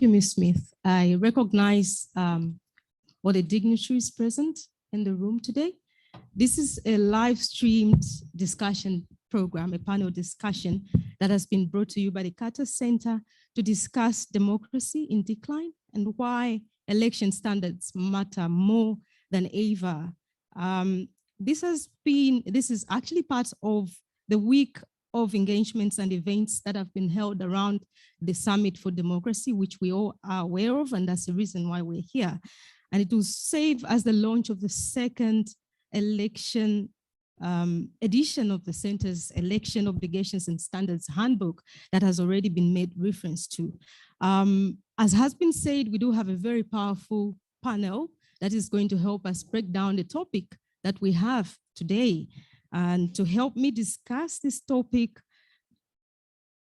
you, Ms. Smith. I recognize all the dignitaries present in the room today. This is a live streamed discussion program, a panel discussion that has been brought to you by the Carter Center to discuss democracy in decline and why election standards matter more than ever. This is actually part of the week of engagements and events that have been held around the Summit for Democracy, which we all are aware of, and that's the reason why we're here. And it will serve as the launch of the second election edition of the Center's Election Obligations and Standards Handbook that has already been made reference to. As has been said, we do have a very powerful panel that is going to help us break down the topic that we have today. And to help me discuss this topic,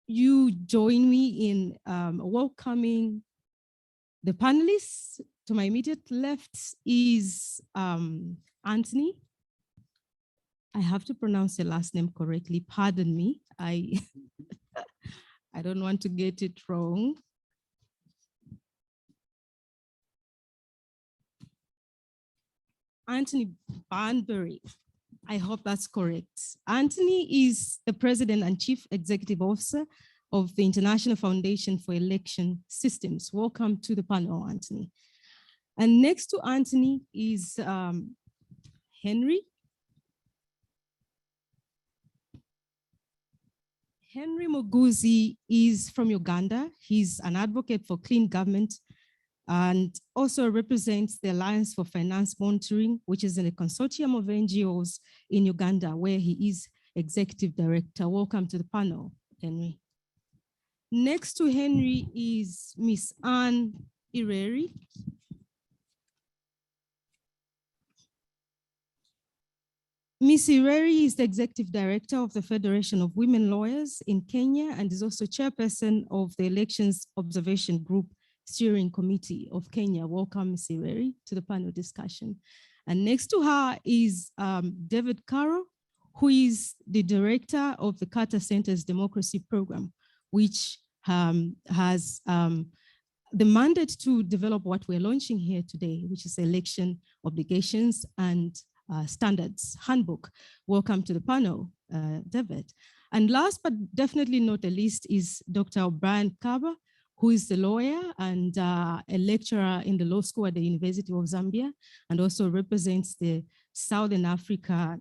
you join me in welcoming the panelists. To my immediate left is Anthony. I have to pronounce your last name correctly. Pardon me. I don't want to get it wrong. Anthony Banbury. I hope that's correct. Anthony is the president and chief executive officer of the International Foundation for Election Systems. Welcome to the panel, Anthony. And next to Anthony is Henry. Henry Muguzi is from Uganda. He's an advocate for clean government and also represents the Alliance for Finance Monitoring, which is in a consortium of NGOs in Uganda, where he is executive director. Welcome to the panel, Henry. Next to Henry is Miss Anne Ireri. Ms. Ireri is the executive director of the Federation of Women Lawyers in Kenya and is also chairperson of the Elections Observation Group Steering Committee of Kenya. Welcome, Ms. Ireri, to the panel discussion. And next to her is David Carroll, who is the director of the Carter Center's Democracy Program, which has the mandate to develop what we're launching here today, which is Election Obligations and Standards Handbook. Welcome to the panel, David. And last but definitely not the least is Dr. O'Brien Kaba, who is the lawyer and a lecturer in the law school at the University of Zambia, and also represents the Southern Africa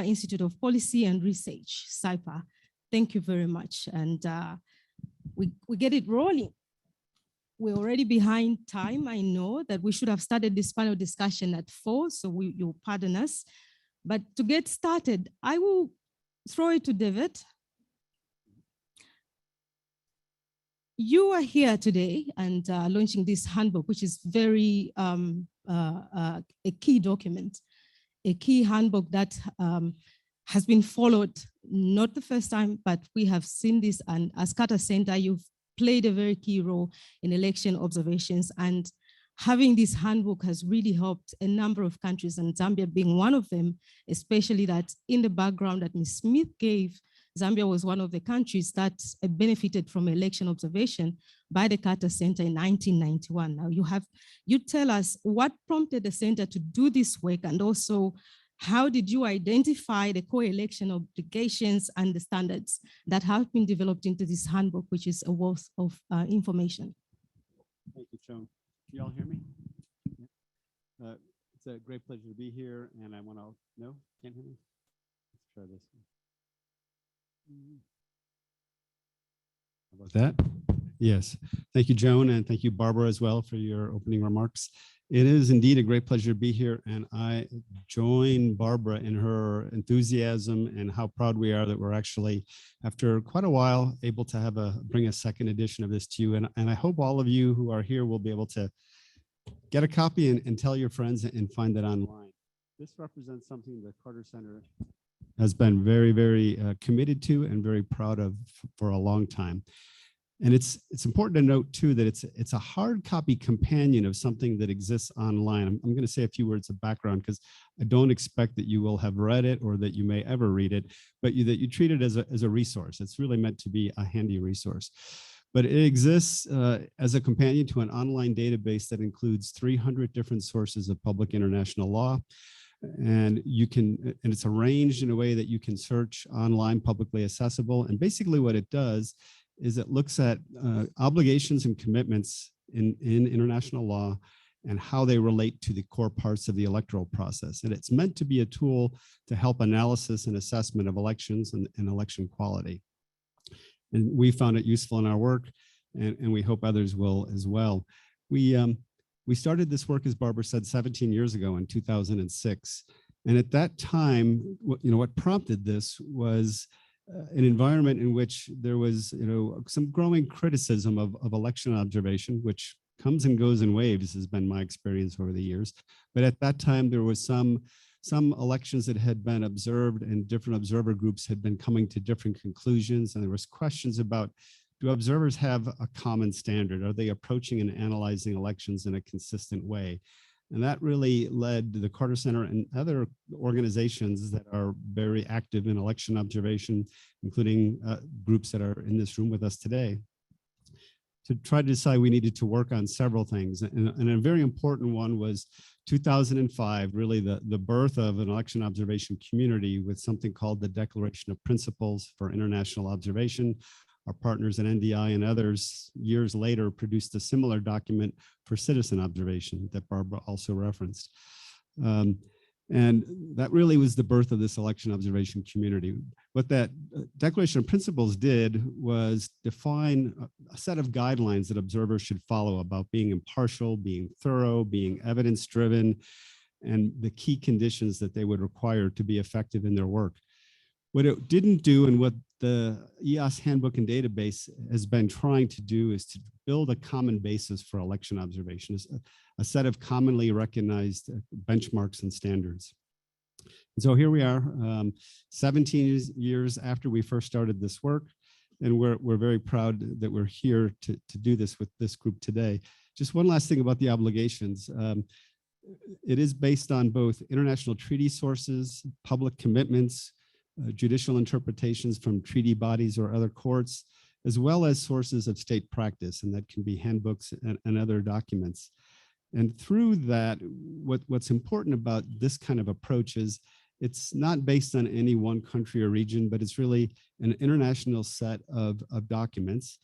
Institute of Policy and Research, SIPA. Thank you very much. And we get it rolling. We're already behind time. I know that we should have started this panel discussion at 4, so you'll pardon us. But to get started, I will throw it to David. You are here today and launching this handbook, which is very a key document, a key handbook that has been followed, not the first time, but we have seen this. And as Carter Center, you've played a very key role in election observations, and having this handbook has really helped a number of countries, and Zambia being one of them, especially that in the background that Ms. Smith gave, Zambia was one of the countries that benefited from election observation by the Carter Center in 1991. Now you tell us what prompted the center to do this work, and also how did you identify the co-election obligations and the standards that have been developed into this handbook, which is a wealth of information? Thank you, Joan. Can you all hear me? It's a great pleasure to be here, and I want to, no, can't hear me? Let's try this one. How about that? Yes. Thank you, Joan, and thank you, Barbara, as well, for your opening remarks. It is indeed a great pleasure to be here, and I join Barbara in her enthusiasm and how proud we are that we're actually, after quite a while, able to bring a second edition of this to you. And I hope all of you who are here will be able to get a copy and tell your friends and find that online. This represents something the Carter Center has been very, very committed to and very proud of for a long time. And it's important to note too that it's a hard copy companion of something that exists online. I'm going to say a few words of background because I don't expect that you will have read it or that you may ever read it, but that you treat it as a resource. It's really meant to be a handy resource. But it exists as a companion to an online database that includes 300 different sources of public international law. And it's arranged in a way that you can search online, publicly accessible. And basically what it does is it looks at obligations and commitments in international law and how they relate to the core parts of the electoral process. And it's meant to be a tool to help analysis and assessment of elections and election quality. And we found it useful in our work, and we hope others will as well. We started this work, as Barbara said, 17 years ago in 2006. And at that time, what prompted this was an environment in which there was, some growing criticism of election observation, which comes and goes in waves, has been my experience over the years. But at that time, there was some elections that had been observed, and different observer groups had been coming to different conclusions. And there was questions about, do observers have a common standard? Are they approaching and analyzing elections in a consistent way? And that really led the Carter Center and other organizations that are very active in election observation, including groups that are in this room with us today, to try to decide we needed to work on several things. And a very important one was 2005, really the birth of an election observation community with something called the Declaration of Principles for International Observation. Our partners at NDI and others years later produced a similar document for citizen observation that Barbara also referenced. And that really was the birth of this election observation community. What that Declaration of Principles did was define a set of guidelines that observers should follow about being impartial, being thorough, being evidence-driven, and the key conditions that they would require to be effective in their work. What it didn't do, and what the EOS Handbook and Database has been trying to do, is to build a common basis for election observation, a set of commonly recognized benchmarks and standards. And so here we are, 17 years after we first started this work, and we're very proud that we're here to do this with this group today. Just one last thing about the obligations. It is based on both international treaty sources, public commitments, judicial interpretations from treaty bodies or other courts, as well as sources of state practice, and that can be handbooks and other documents. And through that, what's important about this kind of approach is it's not based on any one country or region, but it's really an international set of documents.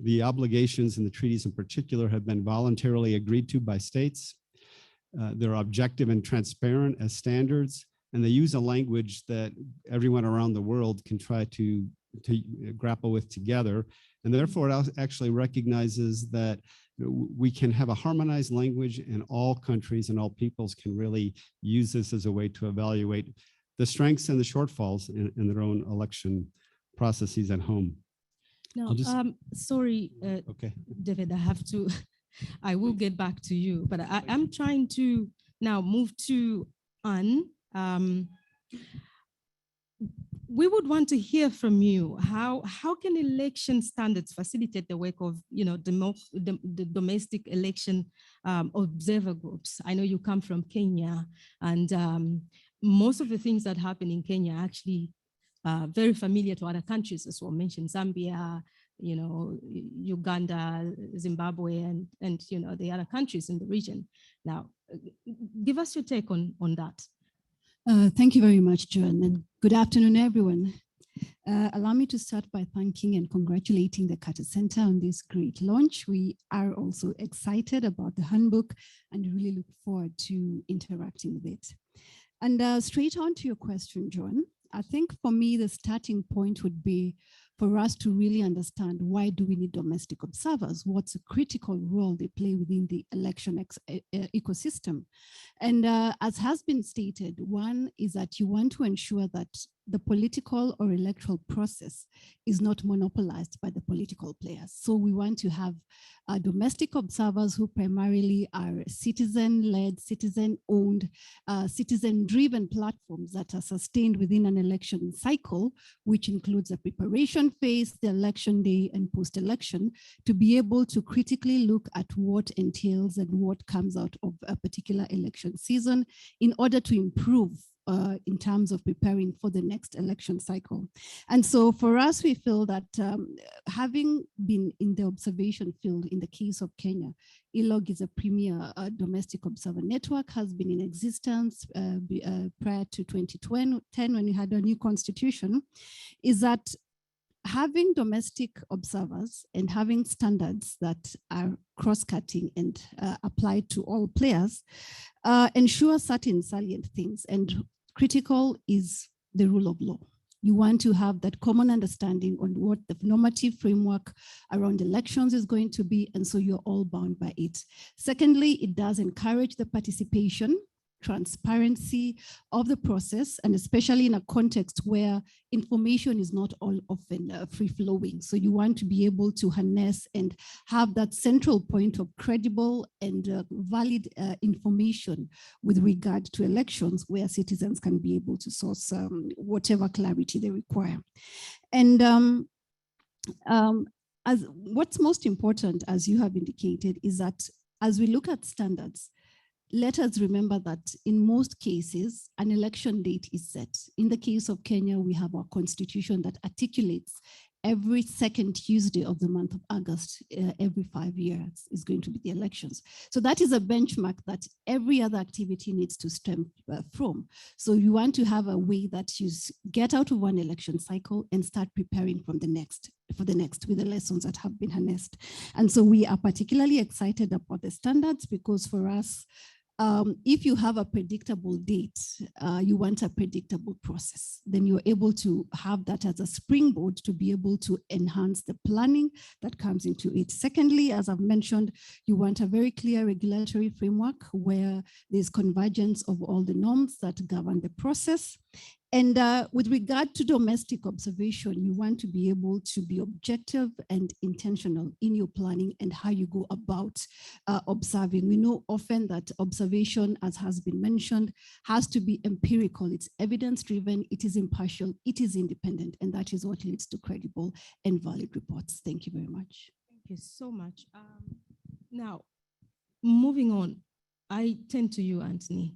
The obligations and the treaties in particular have been voluntarily agreed to by states. They're objective and transparent as standards, and they use a language that everyone around the world can try to grapple with together. And therefore, it actually recognizes that we can have a harmonized language, and all countries and all peoples can really use this as a way to evaluate the strengths and the shortfalls in their own election processes at home. Now, sorry, okay, David, I will get back to you, but I'm trying to now move to Anne. We would want to hear from you. How can election standards facilitate the work of the domestic election observer groups? I know you come from Kenya, and most of the things that happen in Kenya are actually very familiar to other countries, as well mentioned, Zambia, Uganda, Zimbabwe, and the other countries in the region. Now, give us your take on that. Thank you very much, Joan, and good afternoon, everyone. Allow me to start by thanking and congratulating the Carter Center on this great launch. We are also excited about the handbook and really look forward to interacting with it. And straight on to your question, Joan, I think for me, the starting point would be for us to really understand, why do we need domestic observers? What's a critical role they play within the election ecosystem? And as has been stated, one is that you want to ensure that the political or electoral process is not monopolized by the political players. So we want to have domestic observers who primarily are citizen-led, citizen-owned, citizen-driven platforms that are sustained within an election cycle, which includes the preparation preparation phase, the election day and post-election, to be able to critically look at what entails and what comes out of a particular election season in order to improve in terms of preparing for the next election cycle. And so for us, we feel that having been in the observation field in the case of Kenya, ILOG is a premier domestic observer network, has been in existence prior to 2010 when we had a new constitution, is that having domestic observers and having standards that are cross-cutting and applied to all players ensure certain salient things. And critical is the rule of law. You want to have that common understanding on what the normative framework around elections is going to be, and so you're all bound by it. Secondly, it does encourage the participation, transparency of the process, and especially in a context where information is not all often free-flowing. So you want to be able to harness and have that central point of credible and valid information with regard to elections, where citizens can be able to source whatever clarity they require. And as what's most important, as you have indicated, is that as we look at standards, let us remember that in most cases, an election date is set. In the case of Kenya, we have our constitution that articulates every second Tuesday of the month of August, every 5 years is going to be the elections. So that is a benchmark that every other activity needs to stem from. So you want to have a way that you get out of one election cycle and start preparing for the next with the lessons that have been harnessed. And so we are particularly excited about the standards because for us, if you have a predictable date, you want a predictable process, then you're able to have that as a springboard to be able to enhance the planning that comes into it. Secondly, as I've mentioned, you want a very clear regulatory framework where there's convergence of all the norms that govern the process. And with regard to domestic observation, you want to be able to be objective and intentional in your planning and how you go about observing. We know often that observation, as has been mentioned, has to be empirical. It's evidence-driven, it is impartial, it is independent, and that is what leads to credible and valid reports. Thank you very much. Thank you so much. Now, moving on, I turn to you, Anthony.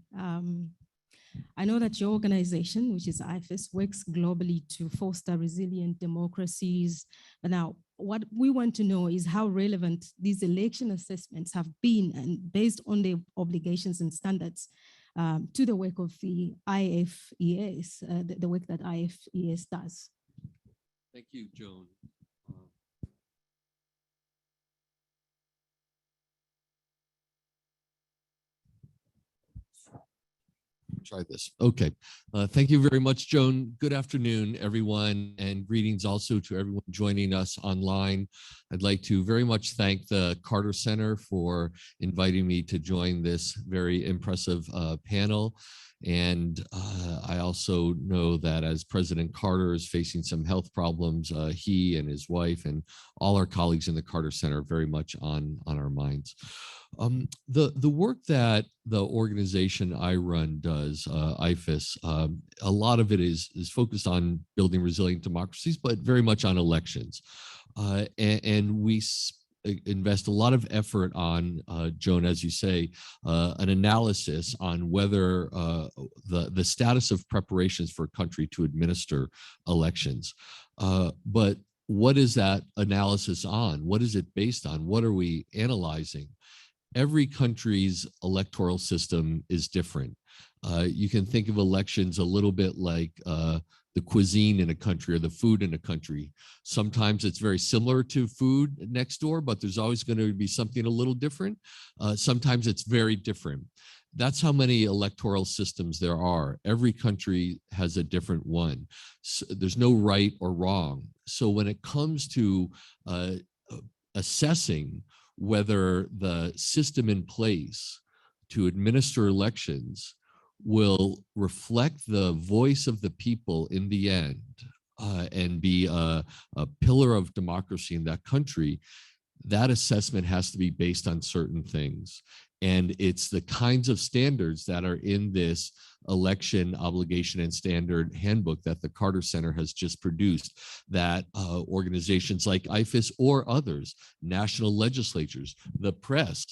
I know that your organization, which is IFES, works globally to foster resilient democracies. But now, what we want to know is how relevant these election assessments have been and based on the obligations and standards to the work of the IFES, the work that IFES does. Thank you, Joan. Try this. Okay. Thank you very much, Joan. Good afternoon, everyone, and greetings also to everyone joining us online. I'd like to very much thank the Carter Center for inviting me to join this very impressive panel. And I also know that as President Carter is facing some health problems, he and his wife and all our colleagues in the Carter Center are very much on our minds. The work that the organization I run does, IFES, a lot of it is focused on building resilient democracies, but very much on elections. And we invest a lot of effort on, Joan, as you say, an analysis on whether the status of preparations for a country to administer elections. But what is that analysis on? What is it based on? What are we analyzing? Every country's electoral system is different. You can think of elections a little bit like the cuisine in a country or the food in a country. Sometimes it's very similar to food next door, but there's always going to be something a little different. Sometimes it's very different. That's how many electoral systems there are. Every country has a different one. So there's no right or wrong. So when it comes to assessing whether the system in place to administer elections will reflect the voice of the people in the end and be a pillar of democracy in that country, that assessment has to be based on certain things. And it's the kinds of standards that are in this election obligation and standard handbook that the Carter Center has just produced, that organizations like IFIS or others, national legislatures, the press,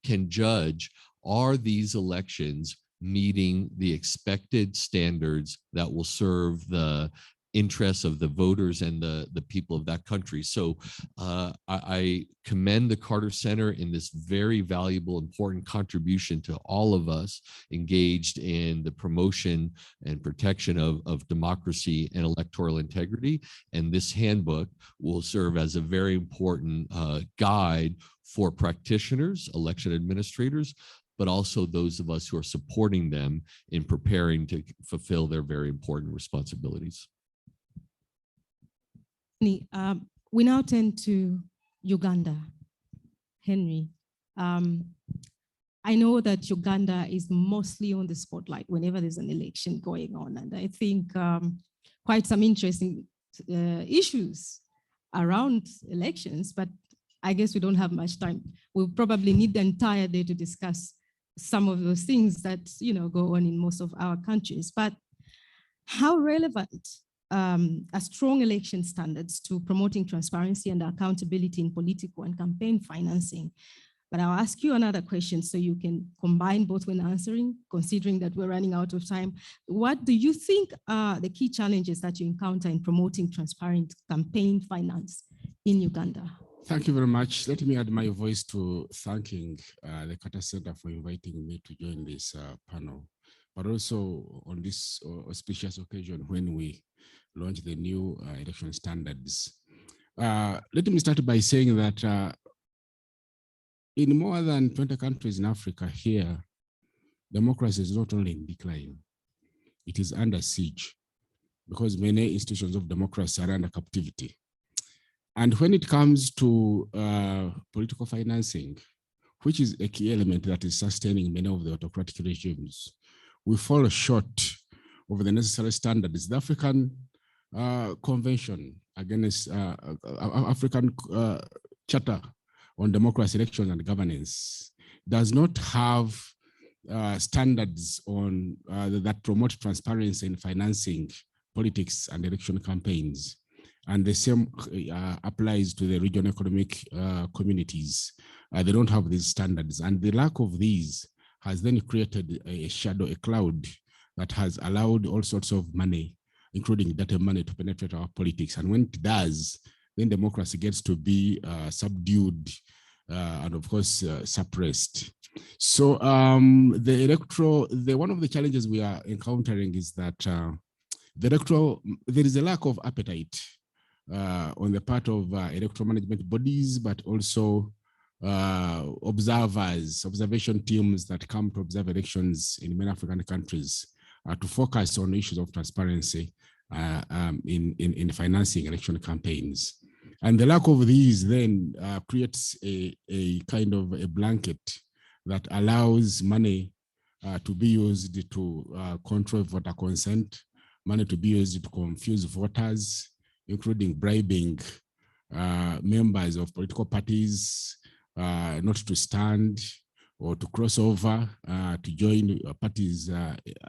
can judge, are these elections meeting the expected standards that will serve the interests of the voters and the people of that country. So I commend the Carter Center in this very valuable, important contribution to all of us engaged in the promotion and protection of democracy and electoral integrity. And this handbook will serve as a very important guide for practitioners, election administrators, but also those of us who are supporting them in preparing to fulfill their very important responsibilities. We now turn to Uganda. Henry, I know that Uganda is mostly on the spotlight whenever there's an election going on, and I think quite some interesting issues around elections, but I guess we don't have much time. We'll probably need the entire day to discuss some of those things that go on in most of our countries. But how relevant are strong election standards to promoting transparency and accountability in political and campaign financing? But I'll ask you another question so you can combine both when answering, considering that we're running out of time. What do you think are the key challenges that you encounter in promoting transparent campaign finance in Uganda? Thank you very much. Let me add my voice to thanking the Carter Center for inviting me to join this panel, but also on this auspicious occasion when we launch the new election standards. Let me start by saying that in more than 20 countries in Africa here, democracy is not only in decline, it is under siege because many institutions of democracy are under captivity. And when it comes to political financing, which is a key element that is sustaining many of the autocratic regimes, we fall short of the necessary standards. The African Convention against African Charter on Democracy, Elections and Governance does not have standards on that promote transparency in financing politics and election campaigns. And the same applies to the regional economic communities. They don't have these standards. And the lack of these has then created a shadow, a cloud that has allowed all sorts of money, including data money, to penetrate our politics. And when it does, then democracy gets to be subdued and of course suppressed. So one of the challenges we are encountering is that there is a lack of appetite on the part of electoral management bodies, but also observation teams that come to observe elections in many African countries to focus on issues of transparency in financing election campaigns. And the lack of these then creates a kind of a blanket that allows money to be used to control voter consent, money to be used to confuse voters, including bribing members of political parties not to stand or to cross over to join parties'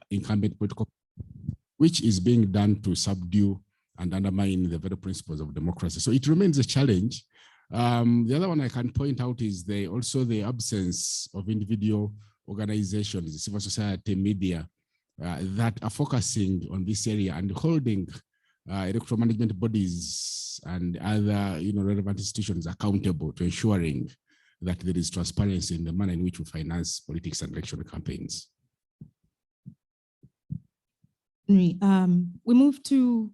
incumbent political, which is being done to subdue and undermine the very principles of democracy. So it remains a challenge. The other one I can point out is also the absence of individual organizations, civil society, media that are focusing on this area and holding electoral management bodies and other relevant institutions accountable to ensuring that there is transparency in the manner in which we finance politics and election campaigns. We move to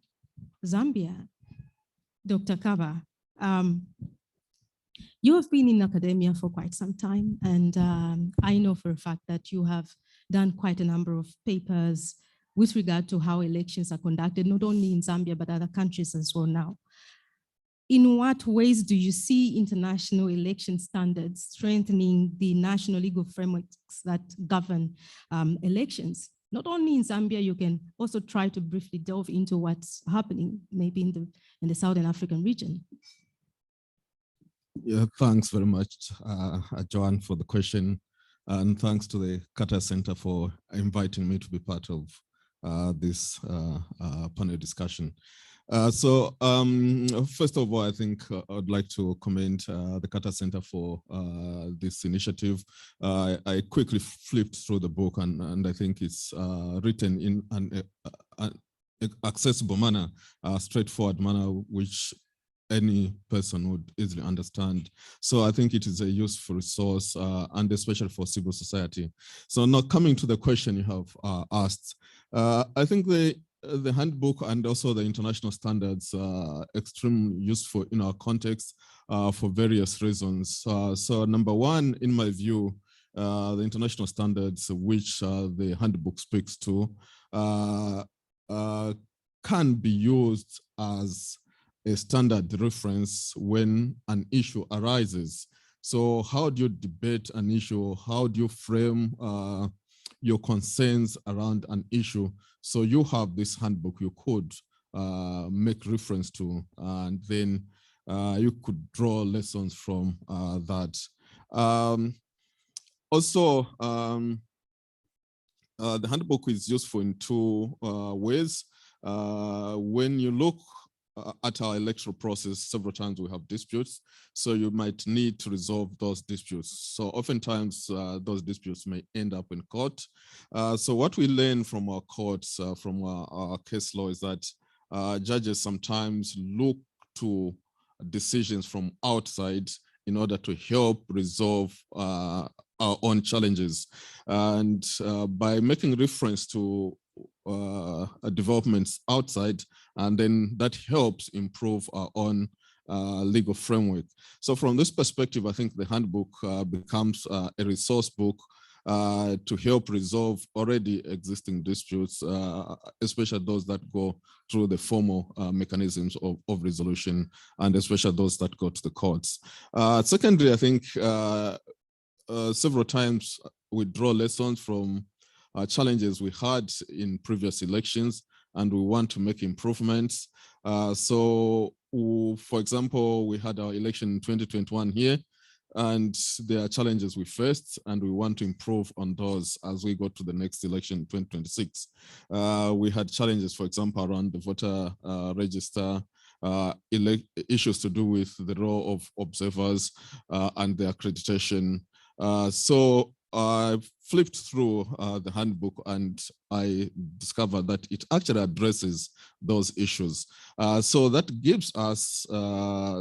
Zambia. Dr. Kaba, you have been in academia for quite some time, and I know for a fact that you have done quite a number of papers with regard to how elections are conducted, not only in Zambia, but other countries as well now. In what ways do you see international election standards strengthening the national legal frameworks that govern elections? Not only in Zambia, you can also try to briefly delve into what's happening maybe in the Southern African region. Yeah, thanks very much, Joanne, for the question. And thanks to the Carter Center for inviting me to be part of this panel discussion. First of all, I think I'd like to commend the Carter Center for this initiative. I quickly flipped through the book, and I think it's written in an accessible manner, straightforward manner, which any person would easily understand. So I think it is a useful resource, and especially for civil society. So now coming to the question you have asked, I think the handbook and also the international standards are extremely useful in our context for various reasons. So number one, in my view, the international standards which the handbook speaks to can be used as a standard reference when an issue arises. So how do you debate an issue? How do you frame your concerns around an issue? So you have this handbook you could make reference to, and then you could draw lessons from that. Also, the handbook is useful in two ways. When you look at our electoral process, several times we have disputes, so you might need to resolve those disputes. So oftentimes those disputes may end up in court. So what we learn from our courts, from our case law, is that judges sometimes look to decisions from outside in order to help resolve our own challenges. And by making reference to developments outside, and then that helps improve our own legal framework. So from this perspective, I think the handbook becomes a resource book to help resolve already existing disputes, especially those that go through the formal mechanisms of resolution, and especially those that go to the courts. Secondly, I think several times we draw lessons from challenges we had in previous elections, and we want to make improvements. So, for example, we had our election in 2021 here, and there are challenges we faced, and we want to improve on those as we go to the next election in 2026. We had challenges, for example, around the voter register, issues to do with the role of observers and the accreditation. So I flipped through the handbook, and I discovered that it actually addresses those issues. So that gives us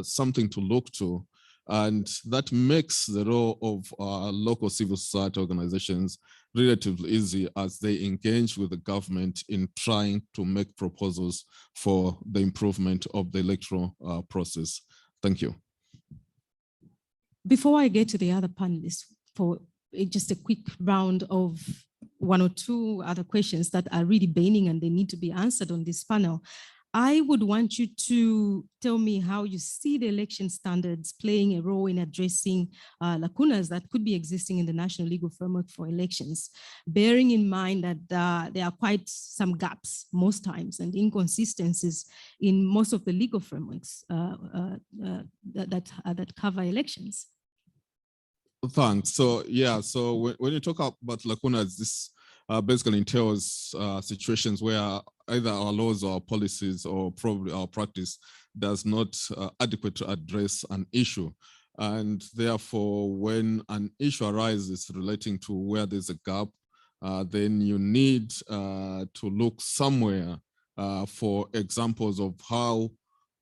something to look to, and that makes the role of local civil society organizations relatively easy as they engage with the government in trying to make proposals for the improvement of the electoral process. Thank you. Before I get to the other panelists, for just a quick round of one or two other questions that are really burning and they need to be answered on this panel, I would want you to tell me how you see the election standards playing a role in addressing lacunas that could be existing in the national legal framework for elections, bearing in mind that there are quite some gaps most times and inconsistencies in most of the legal frameworks that cover elections. Thanks. So yeah, so when you talk about lacunas, this basically entails situations where either our laws or our policies or probably our practice does not adequately address an issue. And therefore, when an issue arises relating to where there's a gap, then you need to look somewhere for examples of how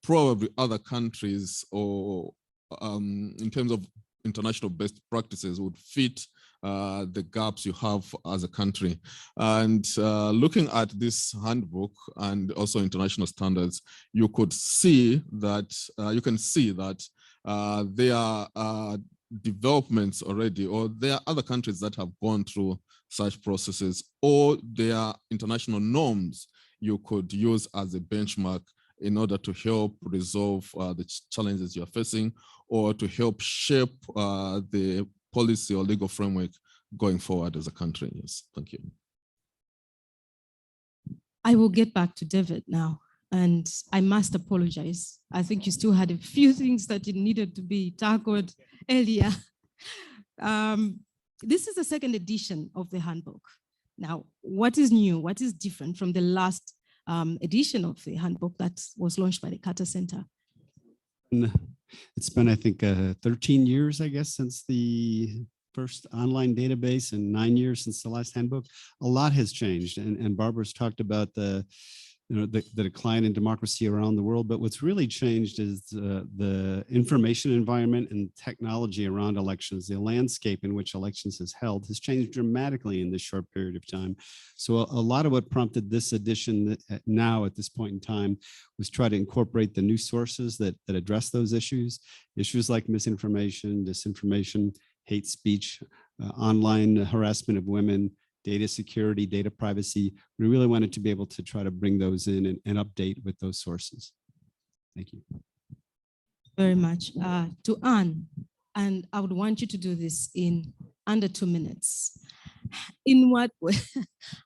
probably other countries or in terms of international best practices would fit the gaps you have as a country. And looking at this handbook and also international standards, you could see that, there are developments already, or there are other countries that have gone through such processes, or there are international norms you could use as a benchmark in order to help resolve the challenges you're facing, or to help shape the policy or legal framework going forward as a country. Yes, thank you. I will get back to David now, and I must apologize. I think you still had a few things that needed to be tackled earlier. this is the second edition of the handbook. Now, what is new? What is different from the last edition of the handbook that was launched by the Carter Center? It's been, I think, 13 years, I guess, since the first online database and 9 years since the last handbook. A lot has changed, and Barbara's talked about the decline in democracy around the world. But what's really changed is the information environment and technology around elections. The landscape in which elections is held has changed dramatically in this short period of time. So a lot of what prompted this edition now at this point in time was try to incorporate the new sources that address those issues like misinformation, disinformation, hate speech, online harassment of women, data security, data privacy. We really wanted to be able to try to bring those in and update with those sources. Thank you. Very much. To Anne, and I would want you to do this in under 2 minutes. In what way?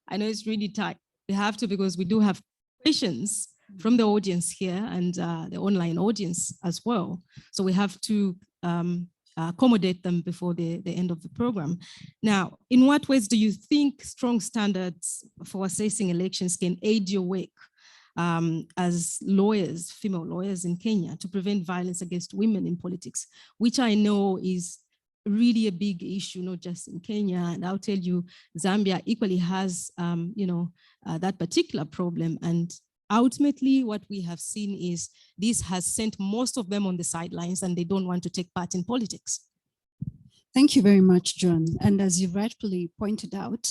I know it's really tight. We have to, because we do have questions from the audience here and the online audience as well. So we have to accommodate them before the end of the program. Now, in what ways do you think strong standards for assessing elections can aid your work as lawyers, female lawyers in Kenya, to prevent violence against women in politics, which I know is really a big issue, not just in Kenya. And I'll tell you, Zambia equally has, that particular problem. And ultimately, what we have seen is this has sent most of them on the sidelines, and they don't want to take part in politics. Thank you very much, John. And as you rightfully pointed out,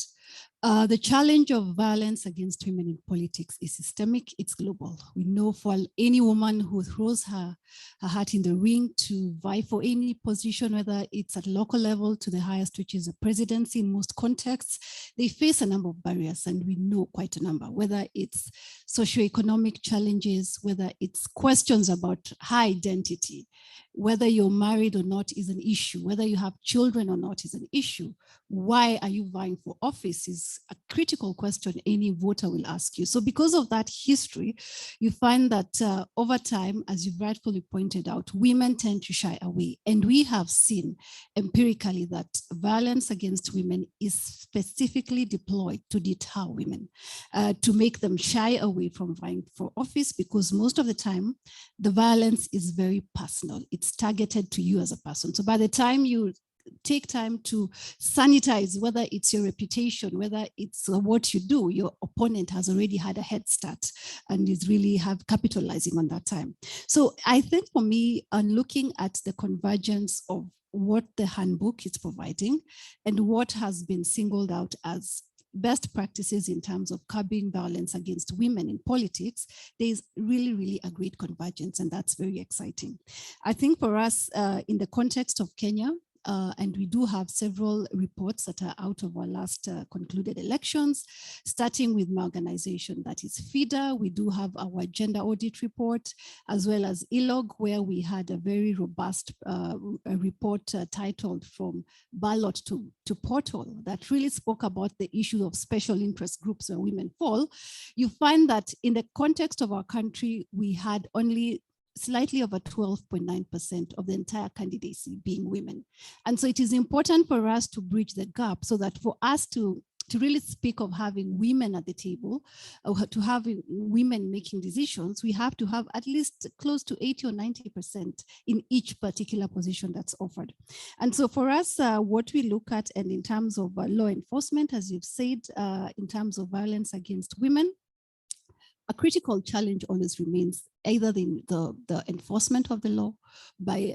the challenge of violence against women in politics is systemic, it's global. We know for any woman who throws her heart in the ring to vie for any position, whether it's at local level to the highest, which is a presidency in most contexts, they face a number of barriers, and we know quite a number, whether it's socioeconomic challenges, whether it's questions about her identity, whether you're married or not is an issue, whether you have children or not is an issue. Why are you vying for office is a critical question any voter will ask you. So because of that history, you find that over time, as you've rightfully pointed out, women tend to shy away. And we have seen empirically that violence against women is specifically deployed to deter women, to make them shy away from vying for office, because most of the time, the violence is very personal. It's targeted to you as a person. So by the time you take time to sanitize, whether it's your reputation, whether it's what you do, your opponent has already had a head start and is really capitalizing on that time. So I think for me, on looking at the convergence of what the handbook is providing and what has been singled out as best practices in terms of curbing violence against women in politics, there's really a great convergence, and that's very exciting. I think for us in the context of Kenya, and we do have several reports that are out of our last concluded elections, starting with my organization, that is FIDA. We do have our gender audit report, as well as ELOG, where we had a very robust report titled From Ballot to Portal that really spoke about the issue of special interest groups where women fall. You find that in the context of our country, we had only slightly over 12.9% of the entire candidacy being women. And so it is important for us to bridge the gap so that for us to really speak of having women at the table, or to having women making decisions, we have to have at least close to 80 or 90% in each particular position that's offered. And so for us, what we look at, and in terms of law enforcement, as you've said, in terms of violence against women, a critical challenge always remains either the enforcement of the law by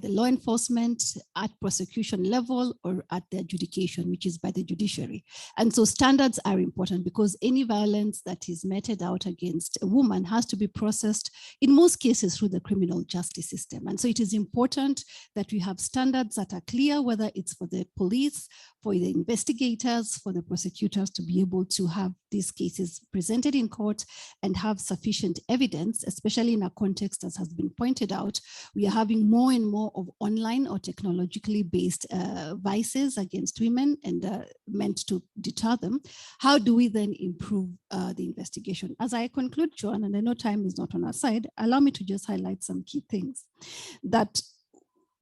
the law enforcement at prosecution level, or at the adjudication, which is by the judiciary. And so standards are important, because any violence that is meted out against a woman has to be processed in most cases through the criminal justice system. And so it is important that we have standards that are clear, whether it's for the police, for the investigators, for the prosecutors, to be able to have these cases presented in court and have sufficient evidence, especially in a context, as has been pointed out, we are having more and more of online or technologically based vices against women and meant to deter them. How do we then improve the investigation? As I conclude, Joan, and I know time is not on our side, allow me to just highlight some key things. That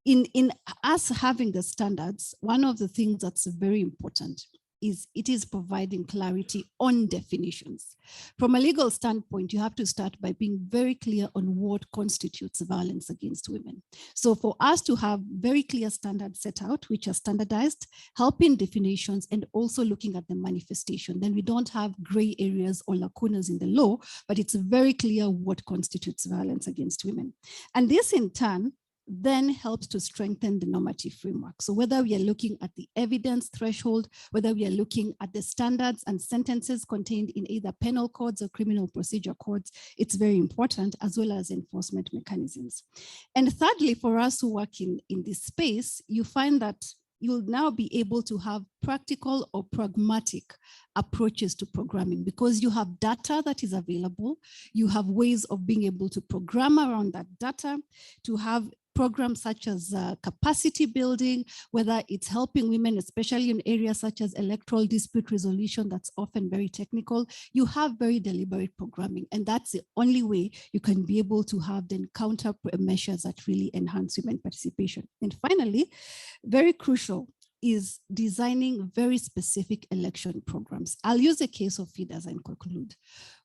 in us having the standards, one of the things that's very important is it is providing clarity on definitions. From a legal standpoint, you have to start by being very clear on what constitutes violence against women. So for us to have very clear standards set out, which are standardized, helping definitions, and also looking at the manifestation, then we don't have gray areas or lacunas in the law, but it's very clear what constitutes violence against women. And this in turn then helps to strengthen the normative framework. So whether we are looking at the evidence threshold, whether we are looking at the standards and sentences contained in either penal codes or criminal procedure codes, it's very important, as well as enforcement mechanisms. And thirdly, for us who work in this space, you find that you'll now be able to have practical or pragmatic approaches to programming because you have data that is available. You have ways of being able to program around that data, to have programs such as capacity building, whether it's helping women, especially in areas such as electoral dispute resolution, that's often very technical. You have very deliberate programming, and that's the only way you can be able to have then counter measures that really enhance women participation. And finally, very crucial is designing very specific election programs. I'll use a case of feeders and conclude.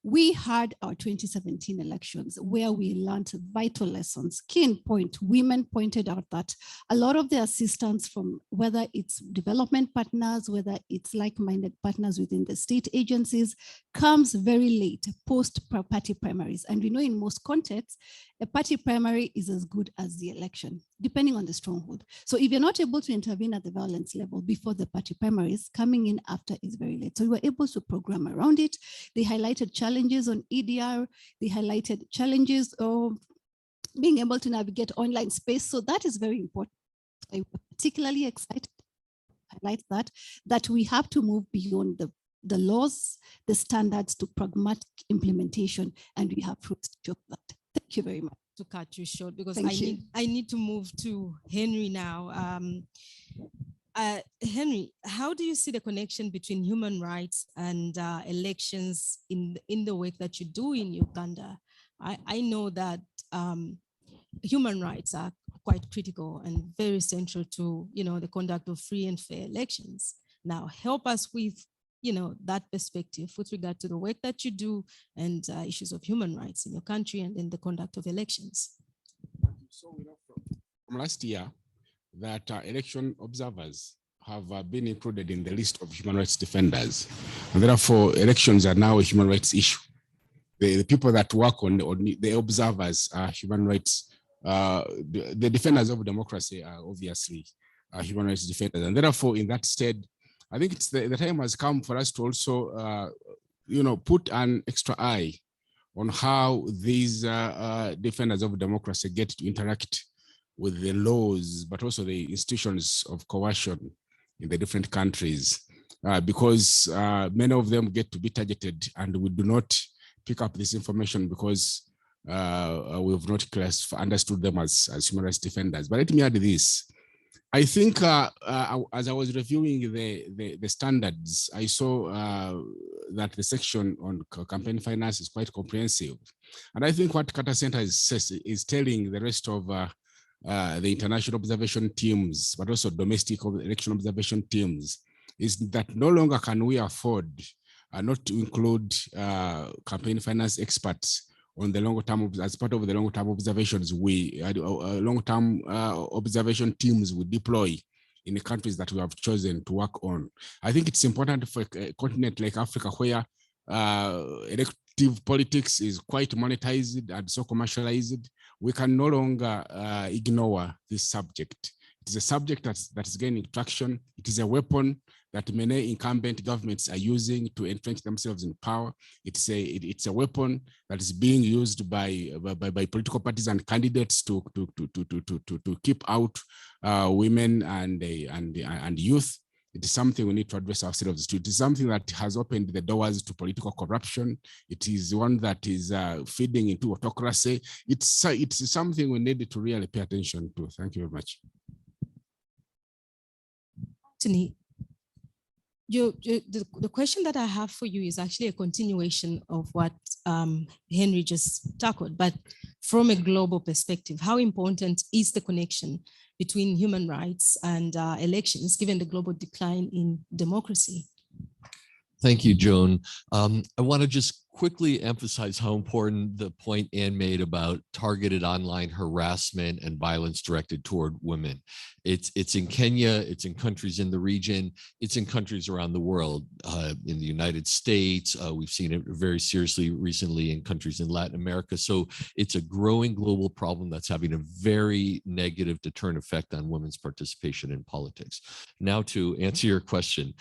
We had our 2017 elections where we learned vital lessons. Key in point, women pointed out that a lot of the assistance from whether it's development partners, whether it's like-minded partners within the state agencies, comes very late, post-party primaries. And we know in most contexts, a party primary is as good as the election, depending on the stronghold. So if you're not able to intervene at the violence level before the party primaries, coming in after is very late. So we were able to program around it. They highlighted challenges on EDR. They highlighted challenges of being able to navigate online space. So that is very important. I'm particularly excited to highlight that we have to move beyond the laws, the standards to pragmatic implementation, and we have fruits to show that. Thank you very much. To cut you short because Thank I need to move to Henry now. Henry, how do you see the connection between human rights and elections in the work that you do in Uganda? I know that human rights are quite critical and very central to the conduct of free and fair elections. Now, help us with that perspective with regard to the work that you do and issues of human rights in your country and in the conduct of elections. So we know from last year that election observers have been included in the list of human rights defenders, and therefore elections are now a human rights issue. The people that work on the observers are human rights. The defenders of democracy are obviously human rights defenders, and therefore in that stead, I think it's the time has come for us to also, put an extra eye on how these defenders of democracy get to interact with the laws, but also the institutions of coercion in the different countries, because many of them get to be targeted, and we do not pick up this information because we have not understood them as human rights defenders. But let me add this. I think as I was reviewing the standards, I saw that the section on campaign finance is quite comprehensive. And I think what Carter Center is telling the rest of the international observation teams, but also domestic election observation teams, is that no longer can we afford not to include campaign finance experts on the long term, as part of the long term observations, we long term observation teams we deploy in the countries that we have chosen to work on. I think it's important for a continent like Africa, where elective politics is quite monetized and so commercialized. We can no longer ignore this subject. It is a subject that is gaining traction. It is a weapon that many incumbent governments are using to entrench themselves in power. It's a weapon that is being used by political parties and candidates to keep out women and youth. It is something we need to address ourselves to. It is something that has opened the doors to political corruption. It is one that is feeding into autocracy. It's something we need to really pay attention to. Thank you very much. Anthony, the question that I have for you is actually a continuation of what Henry just tackled, but from a global perspective. How important is the connection between human rights and elections, given the global decline in democracy? Thank you, Joan. I want to just quickly emphasize how important the point Anne made about targeted online harassment and violence directed toward women. It's in Kenya, it's in countries in the region, it's in countries around the world. In the United States, we've seen it very seriously recently in countries in Latin America. So it's a growing global problem that's having a very negative deterrent effect on women's participation in politics. Now to answer your question.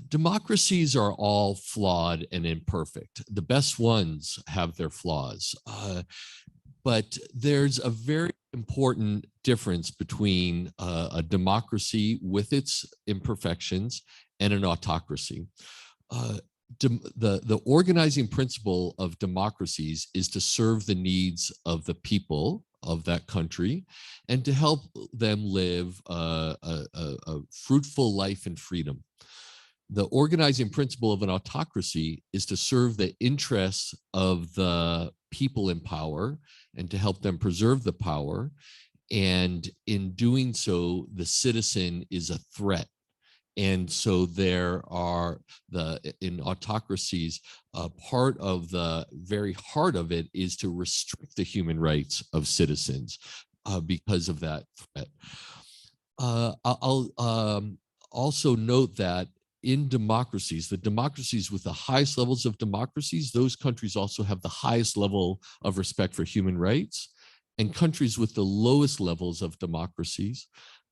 Democracies are all flawed and imperfect. The best ones have their flaws, but there's a very important difference between a democracy with its imperfections and an autocracy. The organizing principle of democracies is to serve the needs of the people of that country and to help them live a fruitful life in freedom. The organizing principle of an autocracy is to serve the interests of the people in power and to help them preserve the power. And in doing so, the citizen is a threat. And so there are in autocracies, part of the very heart of it is to restrict the human rights of citizens because of that threat. I'll also note that in democracies, the democracies with the highest levels of democracies, those countries also have the highest level of respect for human rights. And countries with the lowest levels of democracy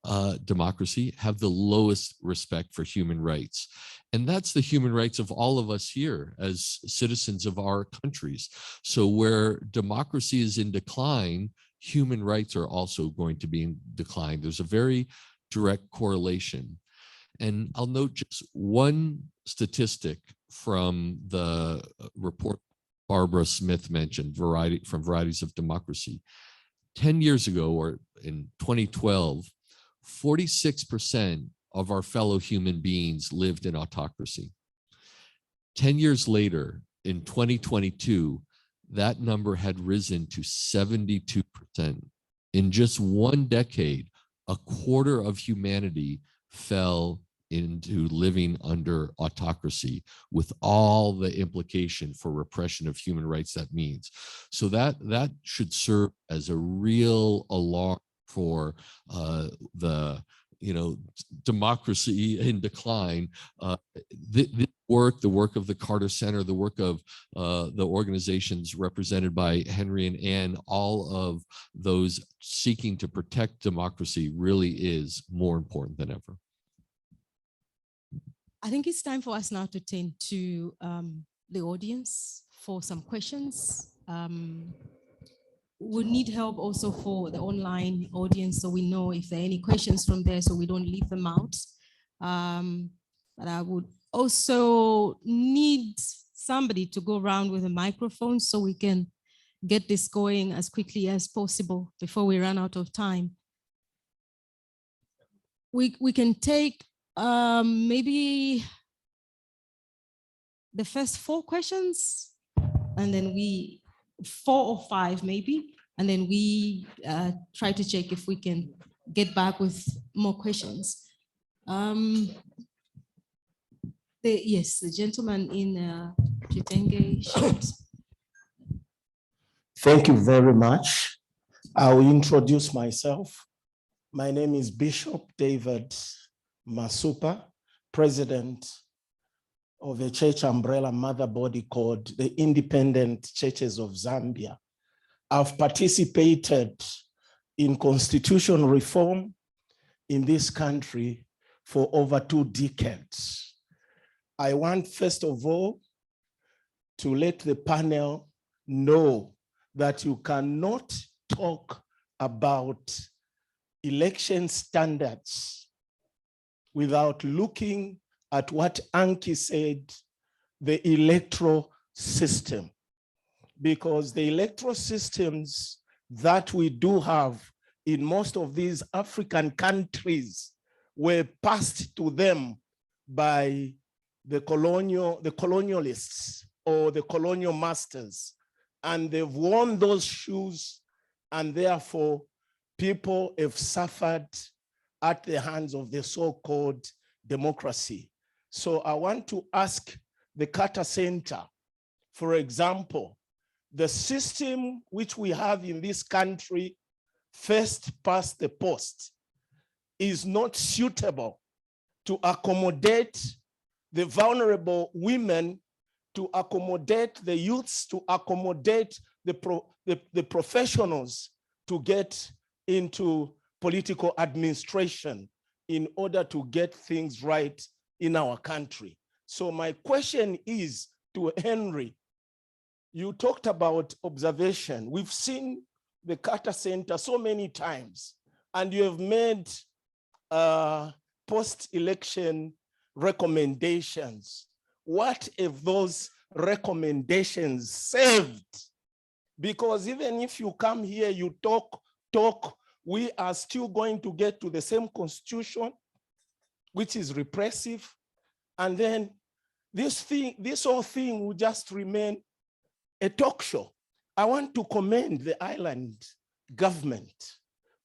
have the lowest respect for human rights. And that's the human rights of all of us here as citizens of our countries. So where democracy is in decline, human rights are also going to be in decline. There's a very direct correlation. And I'll note just one statistic from the report Barbara Smith mentioned, from Varieties of Democracy. 10 years ago, or in 2012, 46% of our fellow human beings lived in autocracy. 10 years later, in 2022, that number had risen to 72%. In just one decade, a quarter of humanity fell into living under autocracy with all the implication for repression of human rights that means. So that should serve as a real alarm for the democracy in decline. The work of the Carter Center, the work of the organizations represented by Henry and Anne, all of those seeking to protect democracy really is more important than ever. I think it's time for us now to turn to the audience for some questions. We need help also for the online audience, so we know if there are any questions from there, so we don't leave them out. But I would also need somebody to go around with a microphone so we can get this going as quickly as possible before we run out of time. We can take maybe the first 4 questions, and then 4 or 5 maybe, and then we try to check if we can get back with more questions. Yes, the gentleman in Chitenge shirt. Thank you very much. I will introduce myself. My name is Bishop David Masupa, president of a church umbrella mother body called the Independent Churches of Zambia. I've participated in constitutional reform in this country for over 2 decades. I want, first of all, to let the panel know that you cannot talk about election standards without looking at what Anki said, the electoral system. Because the electoral systems that we do have in most of these African countries were passed to them by the colonialists or the colonial masters, and they've worn those shoes, and therefore people have suffered at the hands of the so-called democracy. So I want to ask the Carter Center, for example, the system which we have in this country, first past the post, is not suitable to accommodate the vulnerable women, to accommodate the youths, to accommodate the professionals to get into political administration in order to get things right in our country. So my question is to Henry. You talked about observation. We've seen the Carter Center so many times, and you have made post-election recommendations. What have those recommendations saved? Because even if you come here, you talk, we are still going to get to the same constitution, which is repressive. And then this whole thing will just remain a talk show. I want to commend the island government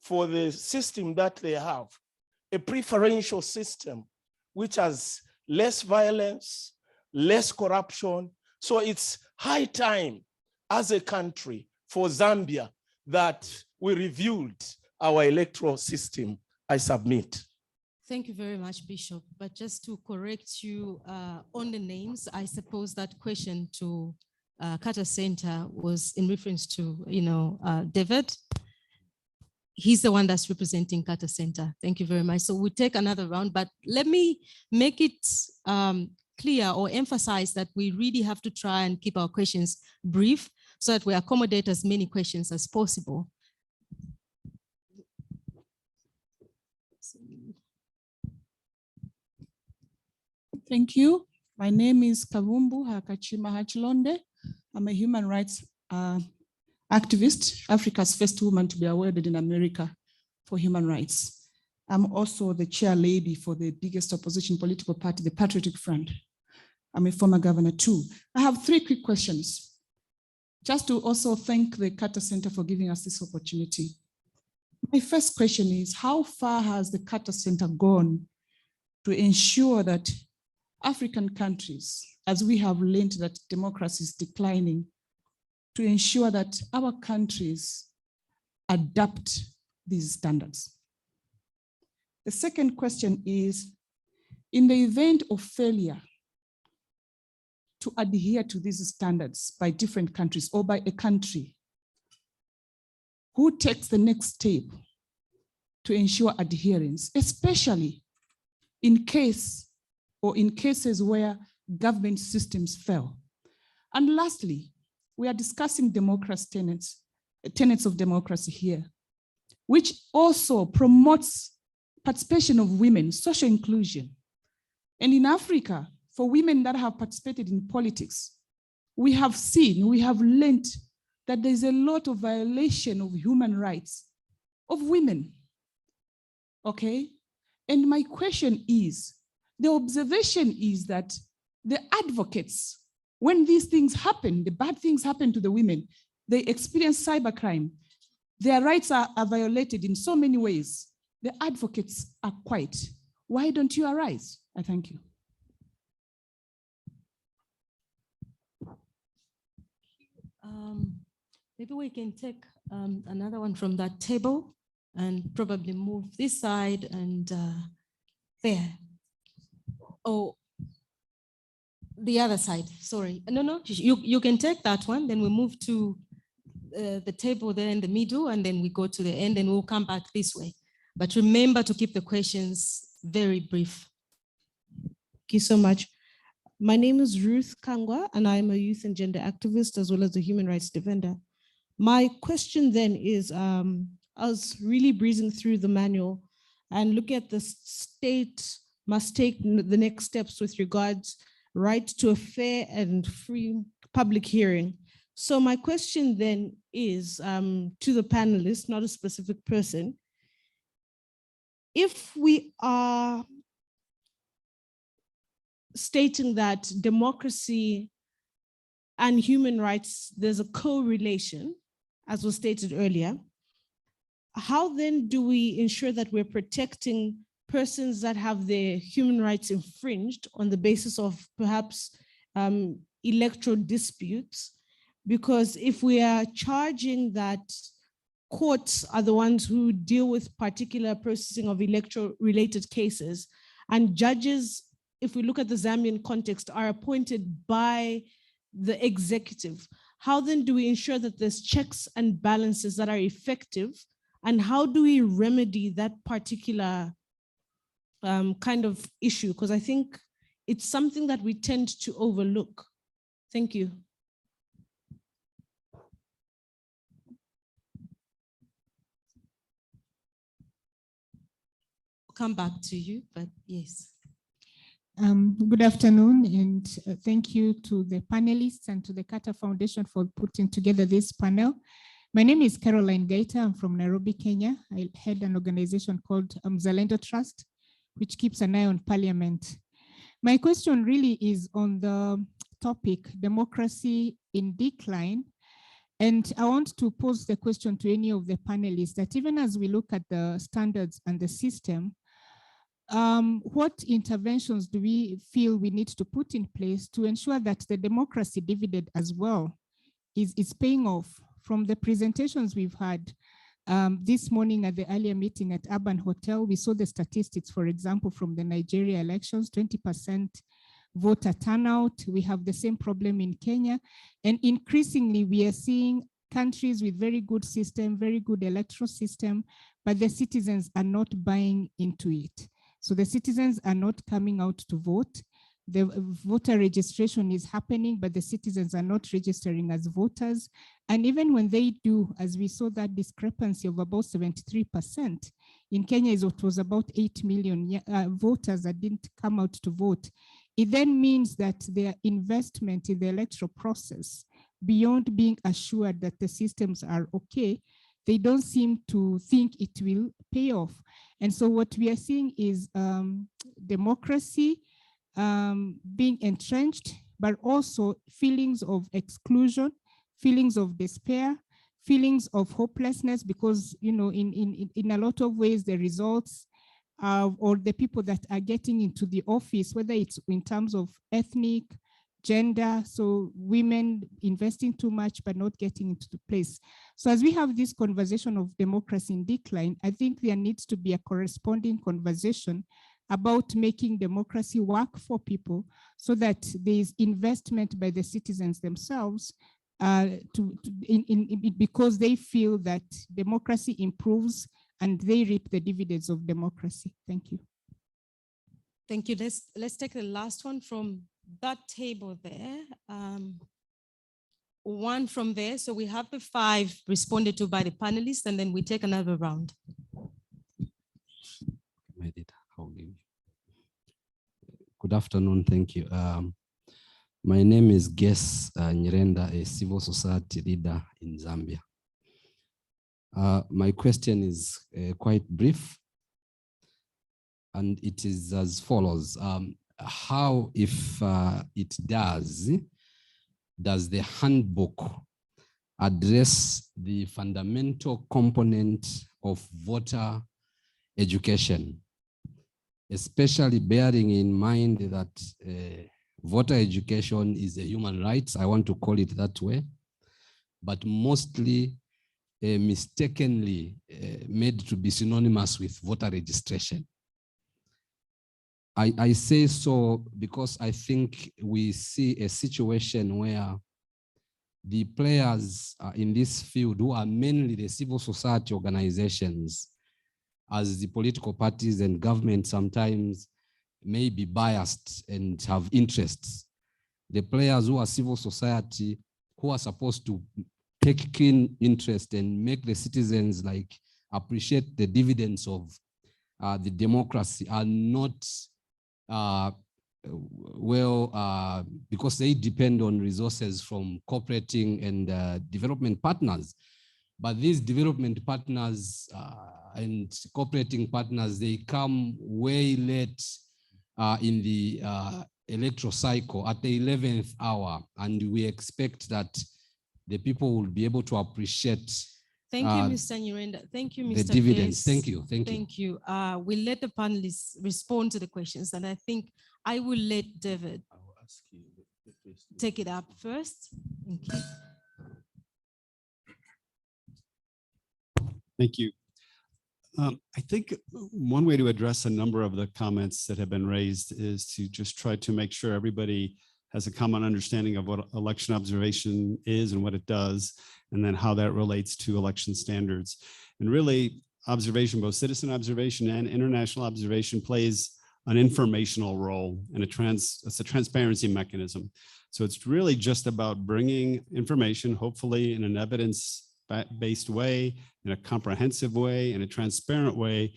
for the system that they have, a preferential system, which has less violence, less corruption. So it's high time as a country for Zambia that we reviewed our electoral system. I submit. Thank you very much, Bishop. But just to correct you on the names, I suppose that question to Carter Center was in reference to, David. He's the one that's representing Carter Center. Thank you very much. So we'll take another round, but let me make it clear or emphasize that we really have to try and keep our questions brief so that we accommodate as many questions as possible. Thank you. My name is Kavumbu Hakachima Hachilonde. I'm a human rights activist, Africa's first woman to be awarded in America for human rights. I'm also the chair lady for the biggest opposition political party, the Patriotic Front. I'm a former governor too. I have 3 quick questions. Just to also thank the Carter Center for giving us this opportunity. My first question is, how far has the Carter Center gone to ensure that African countries, as we have learned that democracy is declining, to ensure that our countries adapt these standards? The second question is, in the event of failure to adhere to these standards by different countries or by a country, who takes the next step to ensure adherence, especially in cases where government systems fail? And lastly, we are discussing tenets of democracy here, which also promotes participation of women, social inclusion. And in Africa, for women that have participated in politics, we have learned that there's a lot of violation of human rights of women, okay? And my question is, the observation is that the advocates, when these things happen, the bad things happen to the women, they experience cybercrime. Their rights are violated in so many ways. The advocates are quiet. Why don't you arise? I thank you. Maybe we can take another one from that table and probably move this side and there. Oh, the other side, sorry. No, you can take that one, then we move to the table there in the middle, and then we go to the end, and we'll come back this way. But remember to keep the questions very brief. Thank you so much. My name is Ruth Kangwa, and I'm a youth and gender activist as well as a human rights defender. My question then is, I was really breezing through the manual and looking at the state must take the next steps with regards right to a fair and free public hearing. So my question then is to the panelists, not a specific person. If we are stating that democracy and human rights, there's a correlation, as was stated earlier, how then do we ensure that we're protecting persons that have their human rights infringed on the basis of perhaps electoral disputes? Because if we are charging that courts are the ones who deal with particular processing of electoral related cases, and judges, if we look at the Zambian context, are appointed by the executive, how then do we ensure that there's checks and balances that are effective? And how do we remedy that particular kind of issue? Because I think it's something that we tend to overlook. Thank you. I'll come back to you, but yes. Good afternoon, and thank you to the panelists and to the Carter Foundation for putting together this panel. My name is Caroline Gaita. I'm from Nairobi, Kenya. I head an organization called Mzalendo Trust, which keeps an eye on parliament. My question really is on the topic, democracy in decline. And I want to pose the question to any of the panelists that even as we look at the standards and the system, what interventions do we feel we need to put in place to ensure that the democracy dividend as well is paying off? From the presentations we've had this morning at the earlier meeting at Urban Hotel, we saw the statistics, for example, from the Nigeria elections, 20% voter turnout. We have the same problem in Kenya. And increasingly, we are seeing countries with very good system, very good electoral system, but the citizens are not buying into it. So the citizens are not coming out to vote. The voter registration is happening, but the citizens are not registering as voters. And even when they do, as we saw that discrepancy of about 73%, in Kenya it was about 8 million voters that didn't come out to vote. It then means that their investment in the electoral process, beyond being assured that the systems are okay, they don't seem to think it will pay off. And so what we are seeing is democracy being entrenched, but also feelings of exclusion, feelings of despair, feelings of hopelessness, because in a lot of ways the results or the people that are getting into the office, whether it's in terms of ethnic, gender, so women investing too much but not getting into the place. So as we have this conversation of democracy in decline, I think there needs to be a corresponding conversation about making democracy work for people so that there is investment by the citizens themselves because they feel that democracy improves and they reap the dividends of democracy. Thank you. Thank you. Let's take the last one from that table there. One from there. So we have the 5 responded to by the panelists, and then we take another round. Good afternoon, thank you. My name is Ges Nyirenda, a civil society leader in Zambia. My question is quite brief, and it is as follows. How, if it does the handbook address the fundamental component of voter education, especially bearing in mind that voter education is a human right, I want to call it that way, but mostly mistakenly made to be synonymous with voter registration. I say so because I think we see a situation where the players in this field, who are mainly the civil society organizations, as the political parties and government sometimes may be biased and have interests. The players who are civil society, who are supposed to take keen interest and make the citizens appreciate the dividends of the democracy, are not because they depend on resources from cooperating and development partners. But these development partners and cooperating partners, they come way late in the electoral cycle at the 11th hour. And we expect that the people will be able to appreciate Thank you, Mr. Nyirenda. Thank you, Mr. the dividends. Case. Thank you. Thank you. We'll let the panelists respond to the questions, and I think I will let David take it up first. Thank you. Thank you. I think one way to address a number of the comments that have been raised is to just try to make sure everybody has a common understanding of what election observation is and what it does, and then how that relates to election standards. And really, observation, both citizen observation and international observation, plays an informational role, and it's a transparency mechanism. So it's really just about bringing information, hopefully in an evidence-based way, in a comprehensive way, in a transparent way,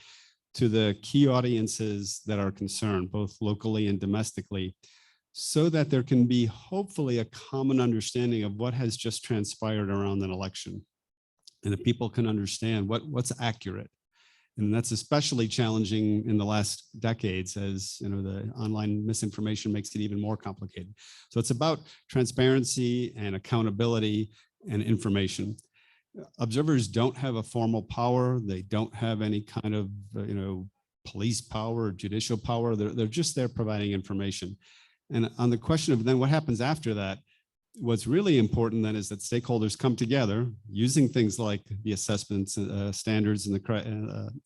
to the key audiences that are concerned, both locally and domestically, so that there can be hopefully a common understanding of what has just transpired around an election, and that people can understand what's accurate. And that's especially challenging in the last decades, as you know, the online misinformation makes it even more complicated. So it's about transparency and accountability and information. Observers don't have a formal power. They don't have any kind of police power or judicial power. They're just there providing information. And on the question of then what happens after that, what's really important then is that stakeholders come together using things like the assessments, standards, and the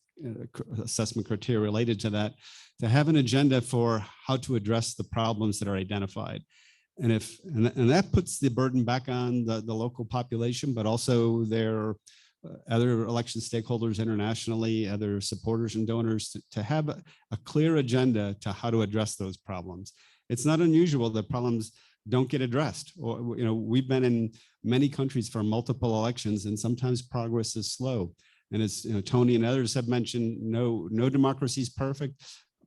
assessment criteria related to that, to have an agenda for how to address the problems that are identified. And that puts the burden back on the local population, but also their other election stakeholders internationally, other supporters and donors, to have a clear agenda to how to address those problems. It's not unusual that problems don't get addressed. Or, we've been in many countries for multiple elections, and sometimes progress is slow. And as Tony and others have mentioned, no democracy is perfect.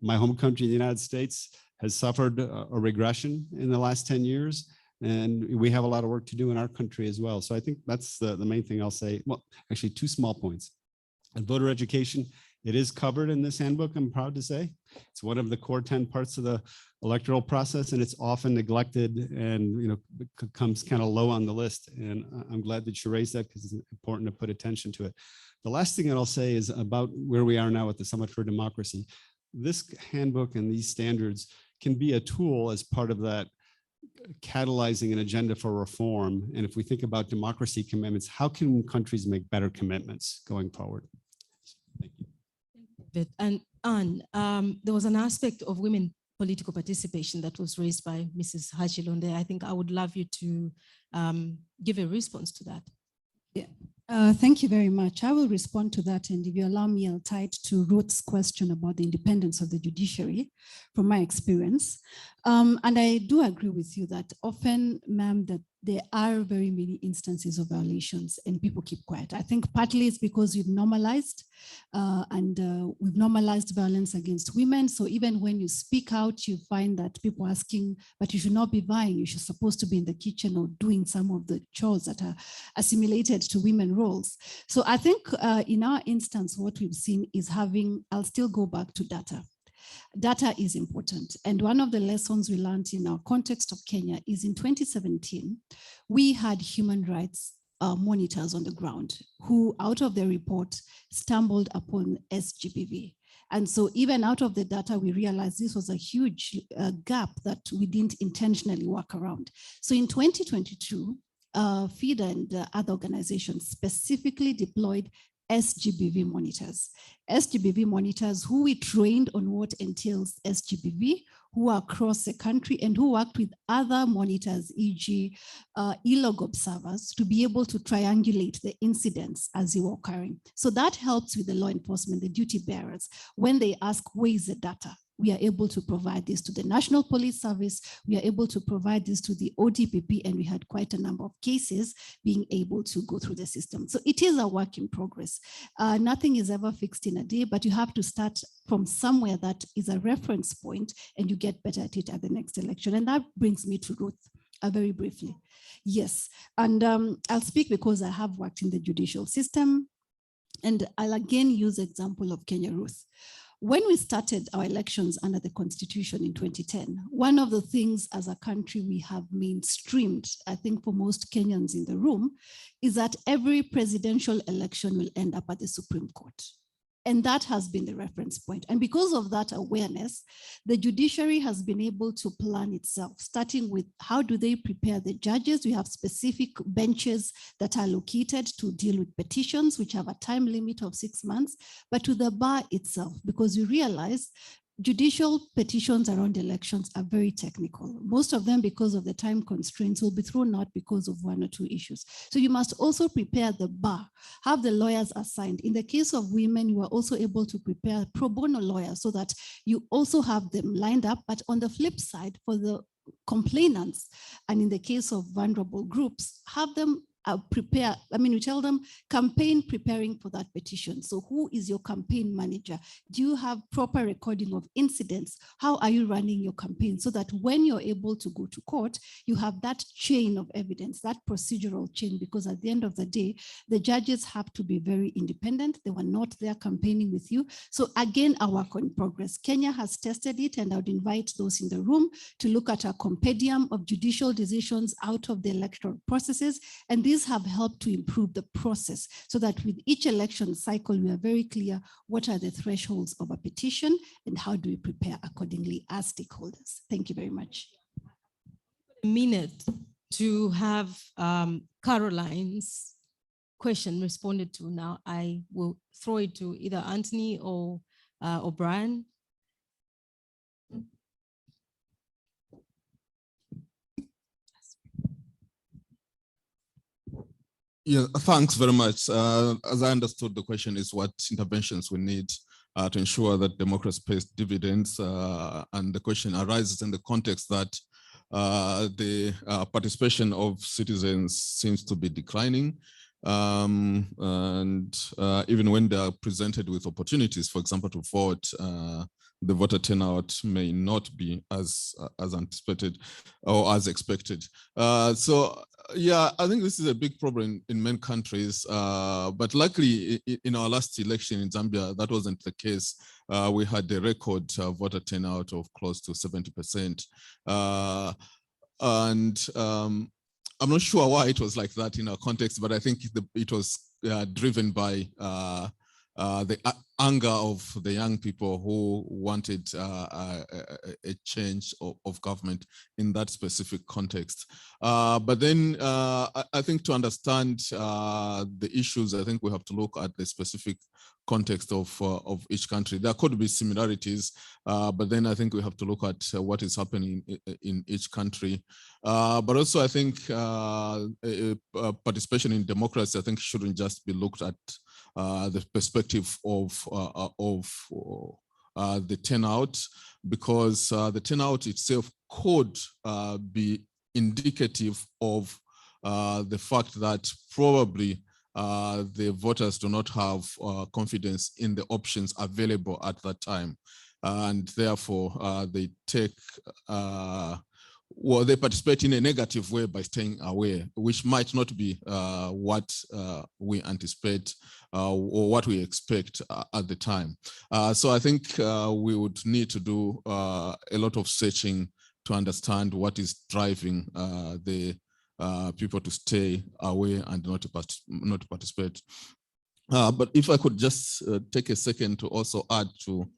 My home country, the United States, has suffered a regression in the last 10 years, and we have a lot of work to do in our country as well. So I think that's the main thing I'll say. Well, actually, two small points. On voter education, it is covered in this handbook, I'm proud to say. It's one of the core 10 parts of the electoral process, and it's often neglected and comes kind of low on the list. And I'm glad that you raised that, because it's important to put attention to it. The last thing that I'll say is about where we are now at the Summit for Democracy. This handbook and these standards can be a tool as part of that catalyzing an agenda for reform. And if we think about democracy commitments, how can countries make better commitments going forward? Thank you. And there was an aspect of women political participation that was raised by Mrs. Hachilonde. I think I would love you to give a response to that. Yeah. Thank you very much. I will respond to that, and if you allow me, I'll tie it to Ruth's question about the independence of the judiciary from my experience. And I do agree with you that often, ma'am, that there are very many instances of violations and people keep quiet. I think partly it's because we've normalized we've normalized violence against women. So even when you speak out, you find that people asking, but you should not be vying. You're supposed to be in the kitchen or doing some of the chores that are assimilated to women roles. So I think in our instance, what we've seen is I'll still go back to data. Data is important. And one of the lessons we learned in our context of Kenya is in 2017, we had human rights monitors on the ground who, out of their report, stumbled upon SGBV. And so even out of the data, we realized this was a huge gap that we didn't intentionally work around. So in 2022, FIDA and other organizations specifically deployed SGBV monitors. SGBV monitors who we trained on what entails SGBV, who are across the country and who worked with other monitors, e.g. e-log observers, to be able to triangulate the incidents as they were occurring. So that helps with the law enforcement, the duty bearers. When they ask, where is the data? We are able to provide this to the National Police Service. We are able to provide this to the ODPP, and we had quite a number of cases being able to go through the system. So it is a work in progress. Nothing is ever fixed in a day, but you have to start from somewhere that is a reference point, and you get better at it at the next election. And that brings me to Ruth. Very briefly. Yes, and I'll speak because I have worked in the judicial system, and I'll again use the example of Kenya, Ruth. When we started our elections under the Constitution in 2010, one of the things as a country we have mainstreamed, I think for most Kenyans in the room, is that every presidential election will end up at the Supreme Court. And that has been the reference point. And because of that awareness, the judiciary has been able to plan itself, starting with how do they prepare the judges? We have specific benches that are located to deal with petitions, which have a time limit of 6 months, but to the bar itself, because you realize judicial petitions around elections are very technical. Most of them, because of the time constraints, will be thrown out because of 1 or 2 issues. So you must also prepare the bar, have the lawyers assigned. In the case of women, you are also able to prepare pro bono lawyers so that you also have them lined up. But on the flip side, for the complainants, and in the case of vulnerable groups, have them prepare, you tell them campaign preparing for that petition. So who is your campaign manager? Do you have proper recording of incidents? How are you running your campaign so that when you're able to go to court, you have that chain of evidence, that procedural chain, because at the end of the day, the judges have to be very independent. They were not there campaigning with you. So again, our work in progress. Kenya has tested it, and I would invite those in the room to look at a compendium of judicial decisions out of the electoral processes. And these have helped to improve the process so that with each election cycle, we are very clear what are the thresholds of a petition and how do we prepare accordingly as stakeholders. Thank you very much. A minute to have Caroline's question responded to. Now I will throw it to either Anthony or O'Brien. Yeah, thanks very much. As I understood, the question is what interventions we need to ensure that democracy pays dividends. And the question arises in the context that the participation of citizens seems to be declining. And even when they are presented with opportunities, for example, to vote, the voter turnout may not be as anticipated or as expected. So yeah, I think this is a big problem in many countries, but luckily in our last election in Zambia, that wasn't the case. We had a record voter turnout of close to 70%. I'm not sure why it was like that in our context, but I think it was driven by the anger of the young people who wanted a change of government in that specific context. But then I think to understand the issues, I think we have to look at the specific context of each country. There could be similarities, but then I think we have to look at what is happening in each country. But also I think participation in democracy, I think shouldn't just be looked at the perspective of the turnout, because the turnout itself could be indicative of the fact that probably the voters do not have confidence in the options available at that time. And therefore they take, they participate in a negative way by staying away, which might not be what we anticipate or what we expect at the time. So I think we would need to do a lot of searching to understand what is driving the people to stay away and not to participate. But if I could just take a second to also add to,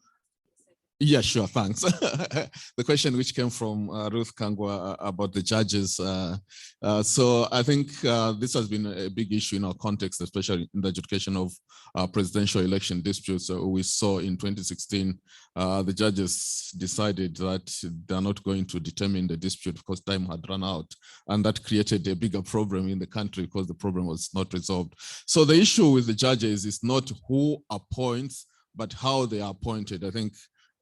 yeah, sure, thanks. The question which came from Ruth Kangwa about the judges. So I think this has been a big issue in our context, especially in the adjudication of presidential election disputes. So we saw in 2016, the judges decided that they're not going to determine the dispute because time had run out. And that created a bigger problem in the country because the problem was not resolved. So the issue with the judges is not who appoints, but how they are appointed. I think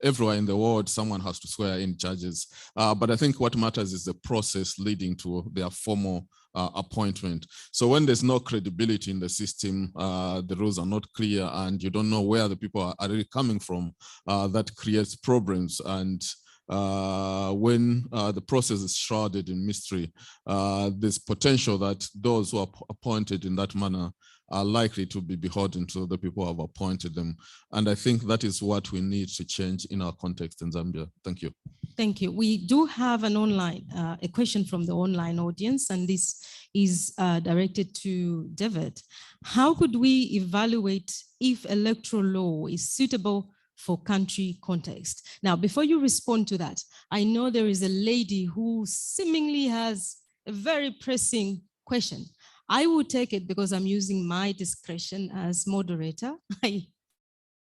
everywhere in the world, someone has to swear in judges. But I think what matters is the process leading to their formal appointment. So when there's no credibility in the system, the rules are not clear, and you don't know where the people are really coming from, that creates problems. And when the process is shrouded in mystery, there's potential that those who are appointed in that manner are likely to be beholden to the people who have appointed them. And I think that is what we need to change in our context in Zambia. Thank you. Thank you. We do have an online, a question from the online audience, and this is directed to David. How could we evaluate if electoral law is suitable for country context? Now, before you respond to that, I know there is a lady who seemingly has a very pressing question. I will take it because I'm using my discretion as moderator.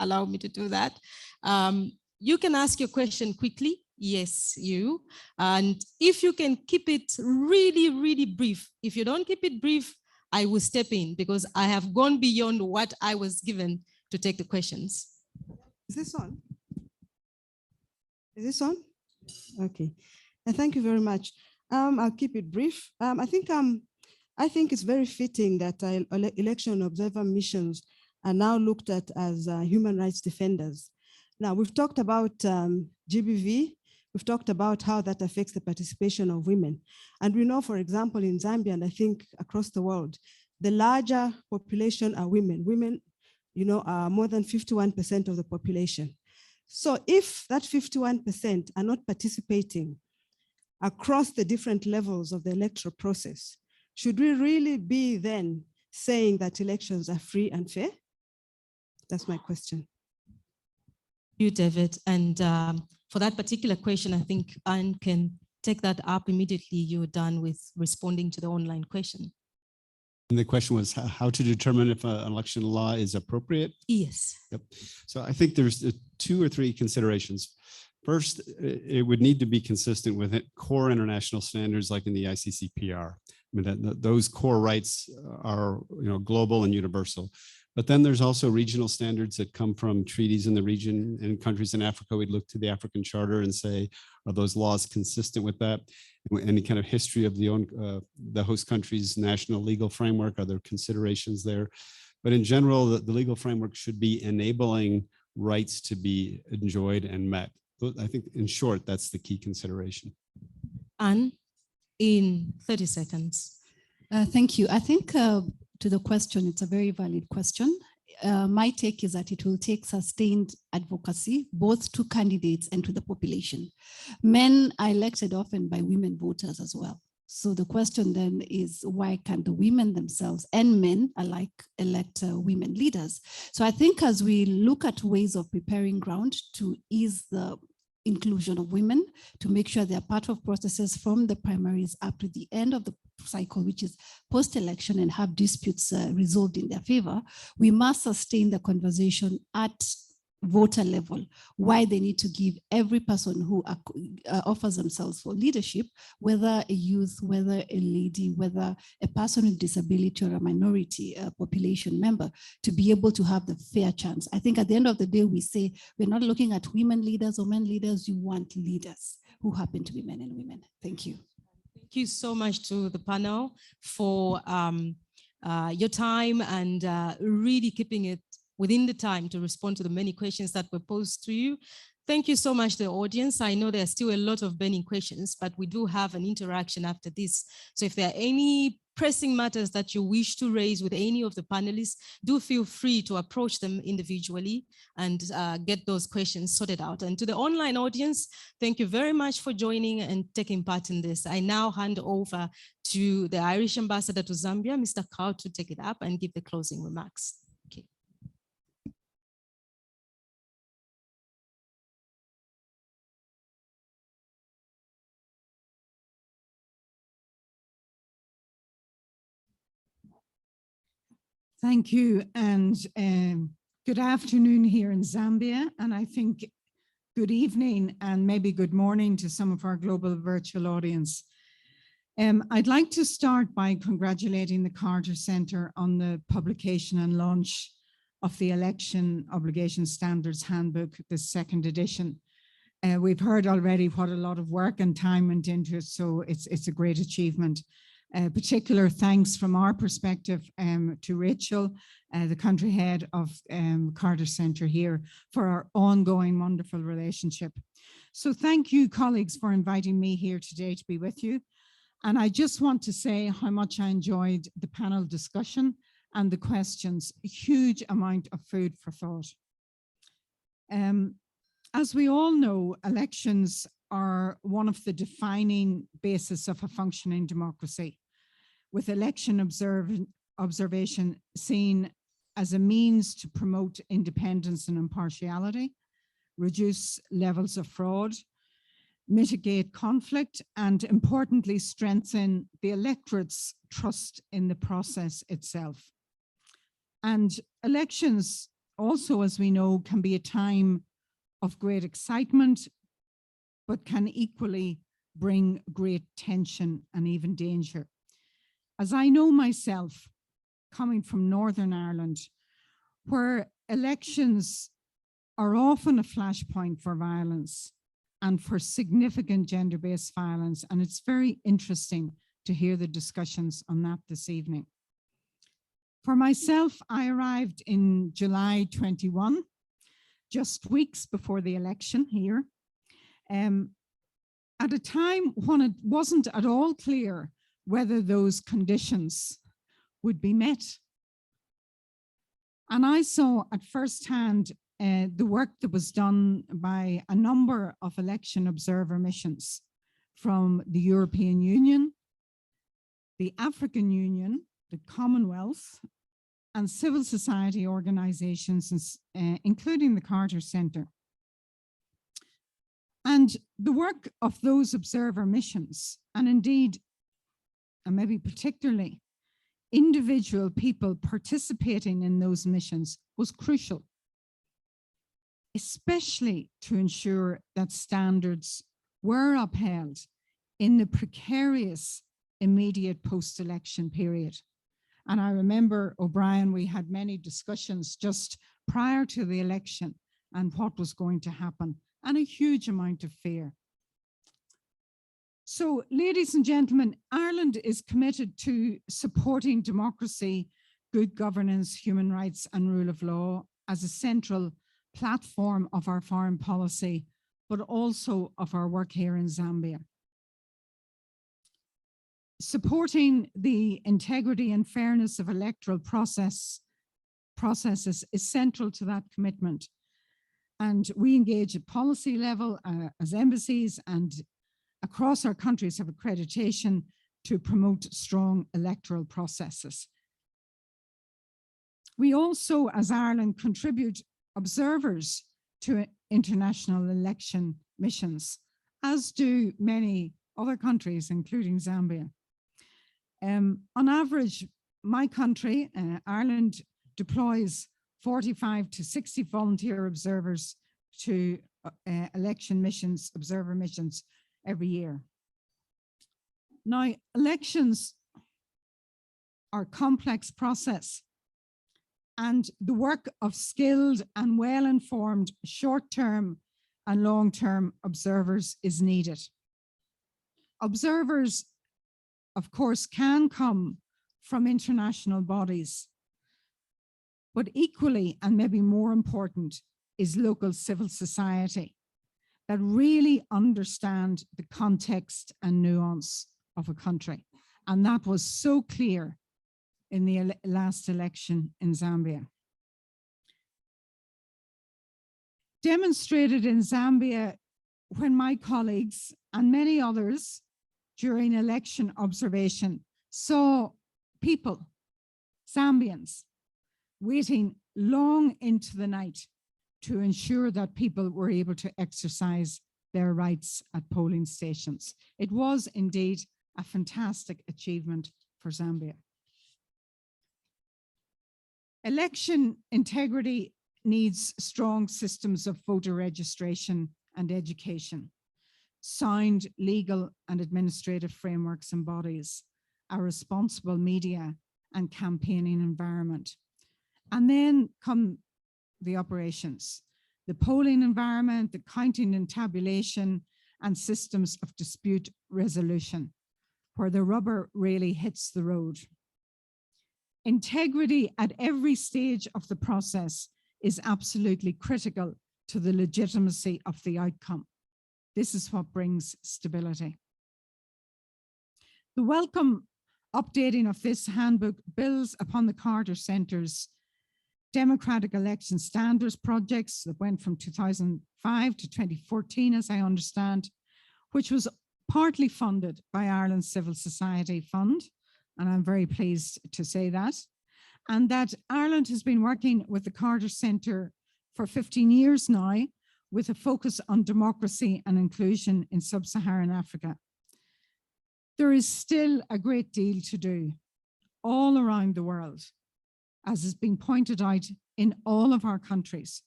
Allow me to do that. You can ask your question quickly. Yes, you. And if you can keep it really, really brief. If you don't keep it brief, I will step in because I have gone beyond what I was given to take the questions. Is this on? Is this on? Okay. Thank you very much. I'll keep it brief. I think it's very fitting that election observer missions are now looked at as human rights defenders. Now, we've talked about GBV. We've talked about how that affects the participation of women. And we know, for example, in Zambia, and I think across the world, the larger population are women. Women, are more than 51% of the population. So if that 51% are not participating across the different levels of the electoral process, should we really be then saying that elections are free and fair? That's my question. You, David, and for that particular question, I think Anne can take that up immediately you're done with responding to the online question. And the question was how to determine if an election law is appropriate? Yes. Yep. So I think there's 2 or 3 considerations. First, it would need to be consistent with core international standards like in the ICCPR. I mean, those core rights are global and universal. But then there's also regional standards that come from treaties in the region. And countries in Africa, we'd look to the African Charter and say, are those laws consistent with that? Any kind of history of the host country's national legal framework, are there considerations there? But in general, the legal framework should be enabling rights to be enjoyed and met. I think in short, that's the key consideration. Anne, in 30 seconds. Thank you. I think to the question, it's a very valid question. My take is that it will take sustained advocacy, both to candidates and to the population. Men are elected often by women voters as well. So the question then is, why can't the women themselves and men alike elect women leaders? So I think as we look at ways of preparing ground to ease the inclusion of women, to make sure they're part of processes from the primaries up to the end of the cycle, which is post-election, and have disputes resolved in their favor, we must sustain the conversation at voter level, why they need to give every person who offers themselves for leadership, whether a youth, whether a lady, whether a person with disability or a minority population member, to be able to have the fair chance. I think at the end of the day, we say we're not looking at women leaders or men leaders, you want leaders who happen to be men and women. Thank you. Thank you so much to the panel for your time and really keeping it within the time to respond to the many questions that were posed to you. Thank you so much to the audience. I know there are still a lot of burning questions, but we do have an interaction after this. So if there are any pressing matters that you wish to raise with any of the panelists, do feel free to approach them individually and get those questions sorted out. And to the online audience, thank you very much for joining and taking part in this. I now hand over to the Irish ambassador to Zambia, Mr. Carl, to take it up and give the closing remarks. Okay. Thank you, and good afternoon here in Zambia, and I think good evening and maybe good morning to some of our global virtual audience. I'd like to start by congratulating the Carter Center on the publication and launch of the Election Obligation Standards Handbook, the second edition. We've heard already what a lot of work and time went into it, so it's a great achievement. Particular thanks from our perspective to Rachel, the country head of Carter Center here, for our ongoing wonderful relationship. So thank you, colleagues, for inviting me here today to be with you. And I just want to say how much I enjoyed the panel discussion and the questions, a huge amount of food for thought. As we all know, elections are one of the defining basis of a functioning democracy, with election observation seen as a means to promote independence and impartiality, reduce levels of fraud, mitigate conflict, and importantly, strengthen the electorate's trust in the process itself. And elections also, as we know, can be a time of great excitement, but can equally bring great tension and even danger. As I know myself, coming from Northern Ireland, where elections are often a flashpoint for violence and for significant gender-based violence, and it's very interesting to hear the discussions on that this evening. For myself, I arrived in July 21, just weeks before the election here, at a time when it wasn't at all clear whether those conditions would be met. And I saw at firsthand the work that was done by a number of election observer missions from the European Union, the African Union, the Commonwealth, and civil society organizations, including the Carter Center. And the work of those observer missions, and indeed, and maybe particularly, individual people participating in those missions was crucial, especially to ensure that standards were upheld in the precarious immediate post-election period. And I remember, O'Brien, we had many discussions just prior to the election and what was going to happen, and a huge amount of fear. So, ladies and gentlemen, Ireland is committed to supporting democracy, good governance, human rights, and rule of law as a central platform of our foreign policy, but also of our work here in Zambia. Supporting the integrity and fairness of electoral processes is central to that commitment. And we engage at policy level as embassies and across our countries have accreditation to promote strong electoral processes. We also, as Ireland, contribute observers to international election missions, as do many other countries, including Zambia. On average, my country, Ireland, deploys 45 to 60 volunteer observers to election missions, observer missions every year. Now, elections are a complex process, and the work of skilled and well-informed short-term and long-term observers is needed. Observers, of course, can come from international bodies, but equally, and maybe more important, is local civil society that really understand the context and nuance of a country. And that was so clear in the last election in Zambia. Demonstrated in Zambia when my colleagues and many others during election observation saw people, Zambians, waiting long into the night to ensure that people were able to exercise their rights at polling stations. It was indeed a fantastic achievement for Zambia. Election integrity needs strong systems of voter registration and education, sound legal and administrative frameworks and bodies, a responsible media and campaigning environment. And then come the operations, the polling environment, the counting and tabulation, and systems of dispute resolution, where the rubber really hits the road. Integrity at every stage of the process is absolutely critical to the legitimacy of the outcome. This is what brings stability. The welcome updating of this handbook builds upon the Carter Centre's democratic election standards projects that went from 2005 to 2014, as I understand, which was partly funded by Ireland's Civil Society Fund, and I'm very pleased to say that, and that Ireland has been working with the Carter Centre for 15 years now, with a focus on democracy and inclusion in sub-Saharan Africa. There is still a great deal to do all around the world, as has been pointed out in all of our countries,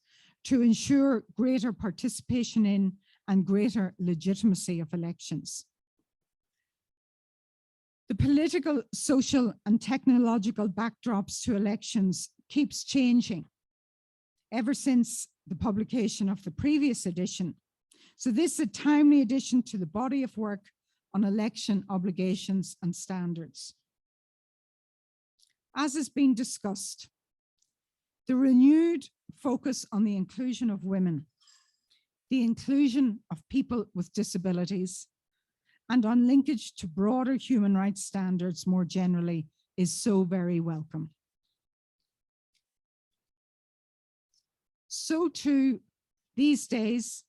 to ensure greater participation in and greater legitimacy of elections. The political, social, and technological backdrops to elections keeps changing ever since the publication of the previous edition. So this is a timely addition to the body of work on election obligations and standards. As has been discussed, the renewed focus on the inclusion of women, the inclusion of people with disabilities, and on linkage to broader human rights standards more generally is so very welcome. So too, these days,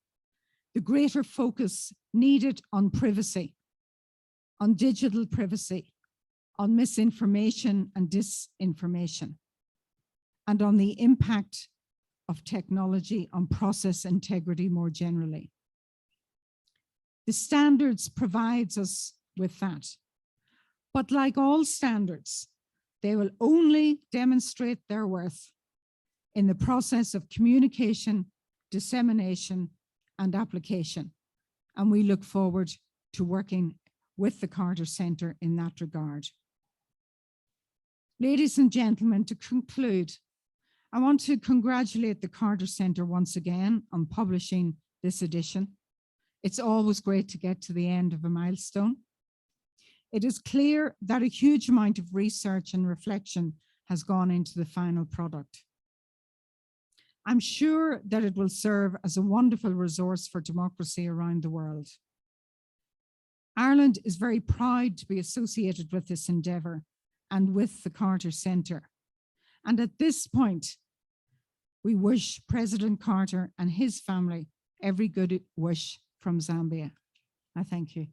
the greater focus needed on privacy, on digital privacy, on misinformation and disinformation, and on the impact of technology on process integrity more generally. The standards provides us with that. But like all standards, they will only demonstrate their worth in the process of communication, dissemination, and application. And we look forward to working with the Carter Centre in that regard. Ladies and gentlemen, to conclude, I want to congratulate the Carter Centre once again on publishing this edition. It's always great to get to the end of a milestone. It is clear that a huge amount of research and reflection has gone into the final product. I'm sure that it will serve as a wonderful resource for democracy around the world. Ireland is very proud to be associated with this endeavour and with the Carter Centre. And at this point, we wish President Carter and his family every good wish from Zambia. I thank you.